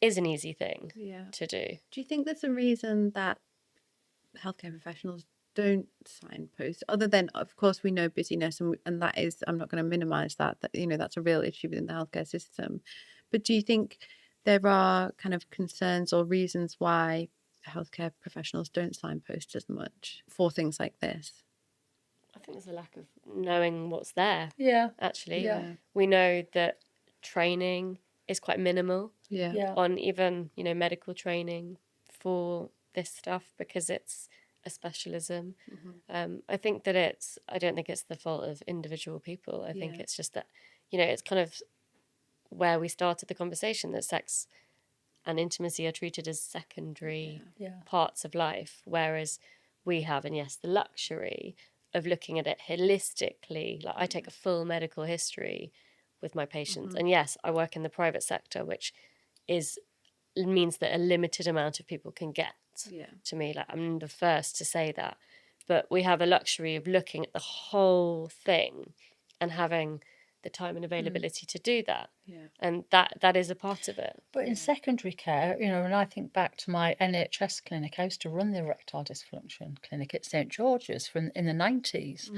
is an easy thing to do. Do you think there's a reason that healthcare professionals don't signpost, other than, of course, we know busyness, and that is, I'm not going to minimise that, that's a real issue within the healthcare system. But do you think there are kind of concerns or reasons why healthcare professionals don't signpost as much for things like this? I think there's a lack of knowing what's there. Actually. We know that training is quite minimal on even, medical training for this stuff because it's a specialism. I think that I don't think it's the fault of individual people. I think it's just that, it's kind of where we started the conversation, that sex and intimacy are treated as secondary parts of life, whereas we have, and yes, the luxury of looking at it holistically. Like I take a full medical history with my patients. And yes, I work in the private sector, which means that a limited amount of people can get to me. Like I'm the first to say that. But we have a luxury of looking at the whole thing and having the time and availability to do that. And that is a part of it. But in secondary care, when I think back to my NHS clinic, I used to run the erectile dysfunction clinic at St George's in the 90s.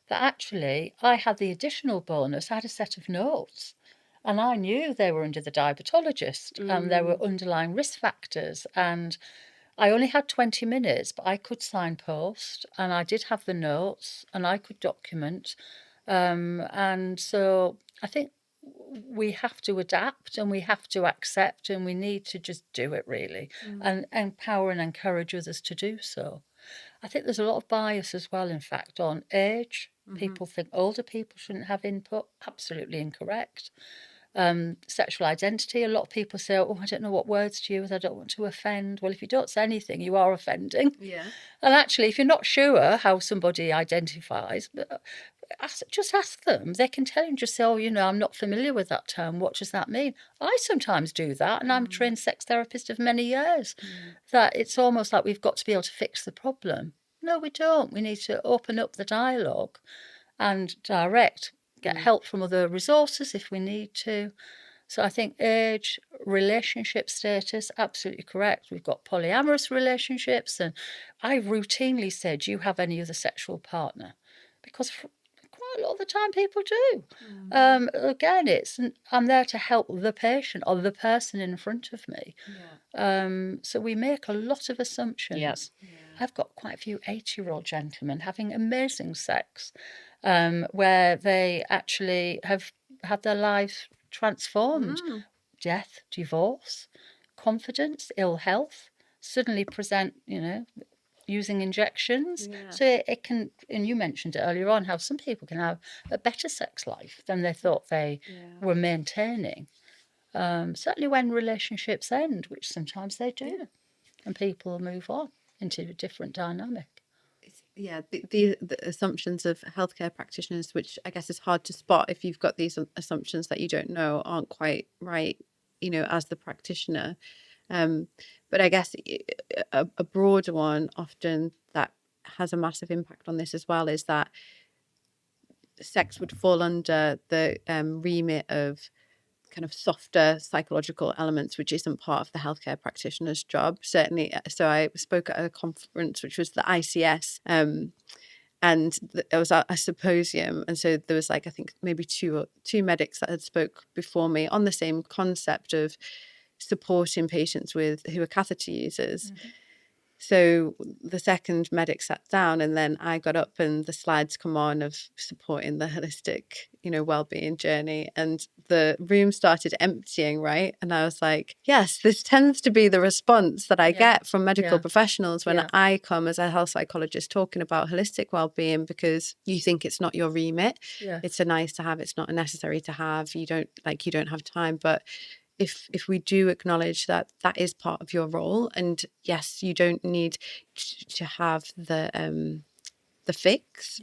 That actually I had the additional bonus. I had a set of notes and I knew they were under the diabetologist and there were underlying risk factors, and I only had 20 minutes, but I could signpost and I did have the notes and I could document. And so I think we have to adapt and we have to accept and we need to just do it really and empower and encourage others to do so. I think there's a lot of bias as well, in fact, on age. People think older people shouldn't have input. Absolutely incorrect. Sexual identity, a lot of people say, oh, I don't know what words to use, I don't want to offend. Well, if you don't say anything, you are offending. And actually, if you're not sure how somebody identifies, just ask them. They can tell you, just say, oh, I'm not familiar with that term. What does that mean? I sometimes do that, and I'm a trained sex therapist of many years. That it's almost like we've got to be able to fix the problem. No, we don't. We need to open up the dialogue and get help from other resources if we need to. So I think age, relationship status, absolutely correct. We've got polyamorous relationships, and I routinely say, do you have any other sexual partner? Because quite a lot of the time people do. Again, I'm there to help the patient or the person in front of me. So we make a lot of assumptions. I've got quite a few 80-year-old gentlemen having amazing sex, where they actually have had their lives transformed. Death, divorce, confidence, ill health, suddenly present, using injections. So it can, and you mentioned it earlier on, how some people can have a better sex life than they thought they were maintaining. Certainly when relationships end, which sometimes they do, and people move on into a different dynamic. Yeah, the assumptions of healthcare practitioners, which I guess is hard to spot if you've got these assumptions that you don't know aren't quite right, as the practitioner. But I guess a broader one often that has a massive impact on this as well is that sex would fall under the remit of kind of softer psychological elements, which isn't part of the healthcare practitioner's job, certainly. So I spoke at a conference, which was the ICS, and it was a symposium. And so there was I think maybe two medics that had spoke before me on the same concept of supporting patients who are catheter users. So the second medic sat down, and then I got up, and the slides come on of supporting the holistic, wellbeing journey, and the room started emptying, right? And I was like, yes, this tends to be the response that I get from medical professionals when I come as a health psychologist talking about holistic wellbeing, because you think it's not your remit. It's a nice to have, it's not a necessary to have. You don't have time, but if we do acknowledge that is part of your role, and yes, you don't need to have the fix,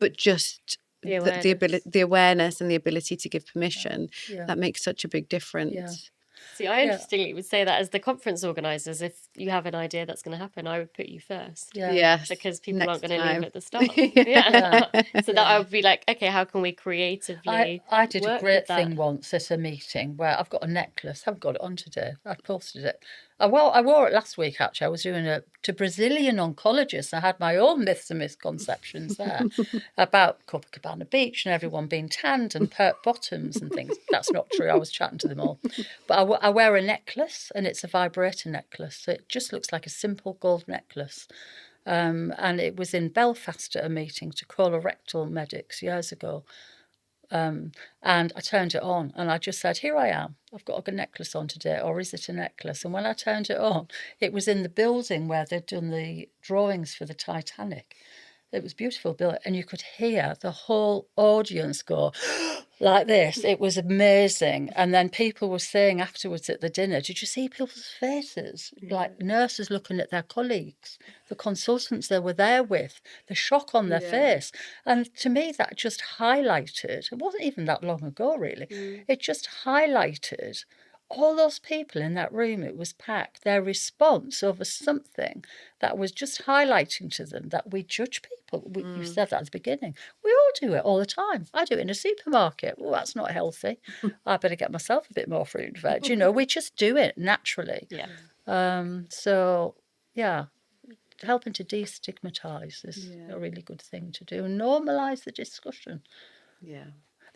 but just the awareness and the ability to give permission, that makes such a big difference. See, I interestingly would say that as the conference organisers, if you have an idea that's going to happen, I would put you first. Because people aren't going to leave at the start. So that I would be like, okay, how can we creatively I did a great thing once at a meeting where I've got a necklace. I haven't got it on today. I posted it. I wore it last week, actually. I was doing it to Brazilian oncologists. I had my own myths and misconceptions there about Copacabana Beach and everyone being tanned and pert bottoms and things. That's not true. I was chatting to them all. But I wear a necklace, and it's a vibrator necklace. So it just looks like a simple gold necklace. And it was in Belfast at a meeting to colorectal medics years ago. And I turned it on, and I just said, here I am. I've got a necklace on today, or is it a necklace? And when I turned it on, it was in the building where they'd done the drawings for the Titanic. It was beautiful built, and you could hear the whole audience go like this. It was amazing. And then people were saying afterwards at the dinner, did you see people's faces? Like nurses looking at their colleagues, the consultants they were there with, the shock on their face. And to me, that just highlighted, it wasn't even that long ago, really. It just highlighted all those people in that room. It was packed. Their response over something that was just highlighting to them that we judge people. You said that at the beginning. We all do it all the time. I do it in a supermarket. Well, that's not healthy. I better get myself a bit more fruit and veg. We just do it naturally. So, helping to destigmatise is a really good thing to do, and normalise the discussion.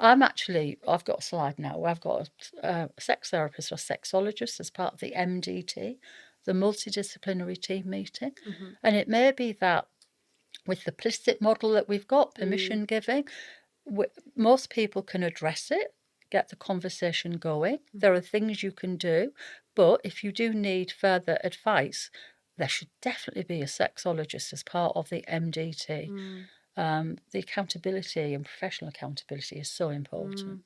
I've got a slide now where I've got a sex therapist or sexologist as part of the MDT, the multidisciplinary team meeting. And it may be that with the PLISTIC model that we've got, permission giving, most people can address it, get the conversation going. There are things you can do, but if you do need further advice, there should definitely be a sexologist as part of the MDT. The accountability and professional accountability is so important.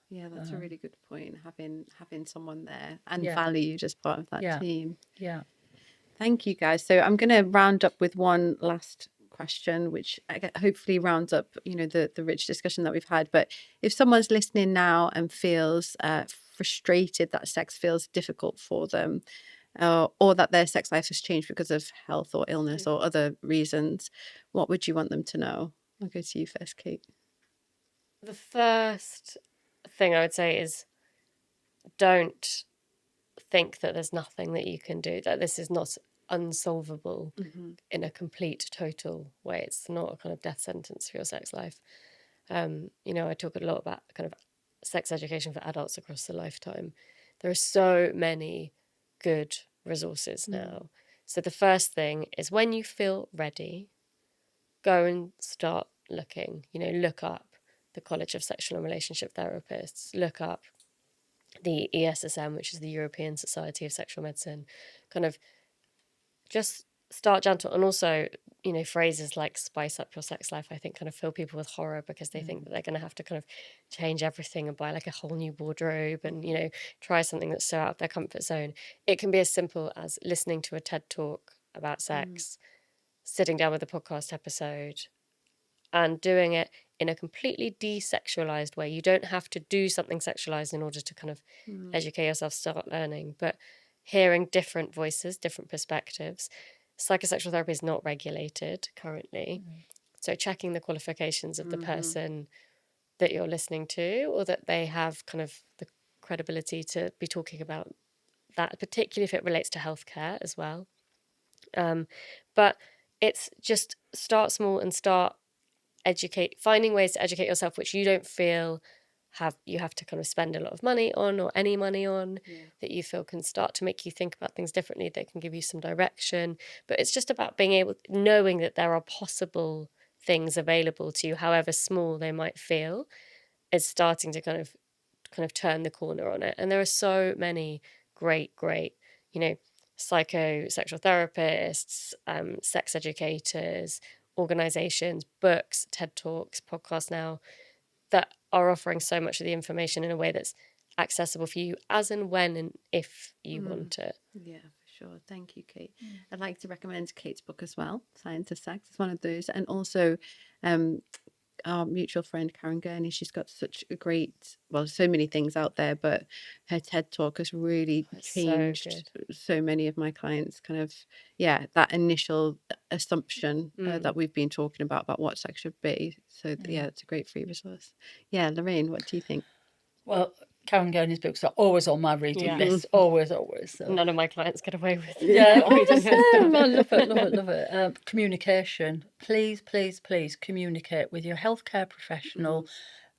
Yeah, that's a really good point. Having someone there and valued as part of that team. Thank you, guys. So I'm going to round up with one last question, which hopefully rounds up, the rich discussion that we've had. But if someone's listening now and feels frustrated that sex feels difficult for them, or that their sex life has changed because of health or illness or other reasons, what would you want them to know? I'll go to you first, Kate. The first thing I would say is don't think that there's nothing that you can do, that this is not unsolvable in a complete, total way. It's not a kind of death sentence for your sex life. I talk a lot about kind of sex education for adults across the lifetime. There are so many good resources now. So the first thing is, when you feel ready, go and start looking. Look up the College of Sexual and Relationship Therapists, look up the ESSM, which is the European Society of Sexual Medicine. Kind of just start gentle. And also, phrases like spice up your sex life, I think kind of fill people with horror, because they think that they're going to have to kind of change everything and buy like a whole new wardrobe and, try something that's so out of their comfort zone. It can be as simple as listening to a TED talk about sex, sitting down with a podcast episode, and doing it in a completely desexualized way. You don't have to do something sexualized in order to kind of educate yourself, start learning, but hearing different voices, different perspectives. Psychosexual therapy is not regulated currently. So checking the qualifications of the person that you're listening to, or that they have kind of the credibility to be talking about that, particularly if it relates to healthcare as well. But it's just start small and finding ways to educate yourself which you don't feel you have to kind of spend a lot of money on, or any money on, that you feel can start to make you think about things differently. They can give you some direction, but it's just about knowing that there are possible things available to you, however small they might feel, is starting to kind of turn the corner on it. And there are so many great, psychosexual therapists, sex educators, organizations, books, TED Talks, podcasts now, that are offering so much of the information in a way that's accessible for you as and when and if you want it. Yeah, for sure. Thank you, Kate. I'd like to recommend Kate's book as well, Science of Sex. It's one of those. And also our mutual friend Karen Gurney, she's got such a great, so many things out there, but her TED Talk has really changed so many of my clients' kind of, that initial assumption that we've been talking about what sex should be. So it's a great free resource. Yeah, Lorraine, what do you think? Well, Karen Gurney's books are always on my reading list, always. So. None of my clients get away with it. Yeah, I love it. Communication. Please communicate with your healthcare professional.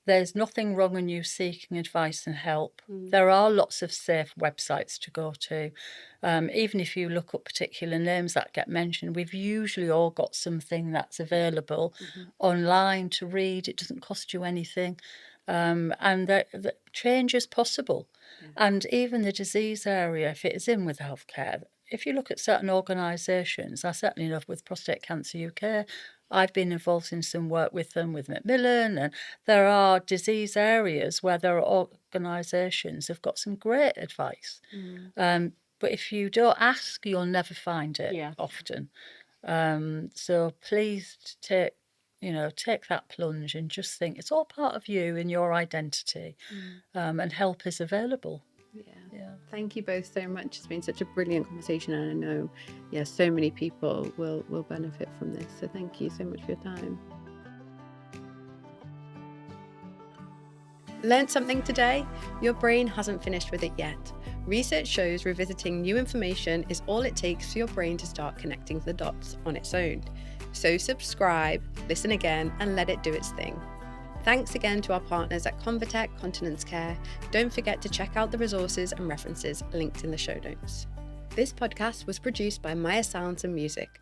There's nothing wrong in you seeking advice and help. There are lots of safe websites to go to. Even if you look up particular names that get mentioned, we've usually all got something that's available online to read. It doesn't cost you anything. And the change is possible. And even the disease area, if it is in with healthcare, if you look at certain organisations, I certainly know with Prostate Cancer UK, I've been involved in some work with them, with Macmillan, and there are disease areas where there are organisations who've got some great advice. But if you don't ask, you'll never find it often. So please take that plunge and just think it's all part of you and your identity, and help is available. Yeah. Thank you both so much. It's been such a brilliant conversation, and I know, so many people will benefit from this. So thank you so much for your time. Learned something today? Your brain hasn't finished with it yet. Research shows revisiting new information is all it takes for your brain to start connecting the dots on its own. So subscribe, listen again, and let it do its thing. Thanks again to our partners at Convatec Continence Care. Don't forget to check out the resources and references linked in the show notes. This podcast was produced by Maya Sounds and Music.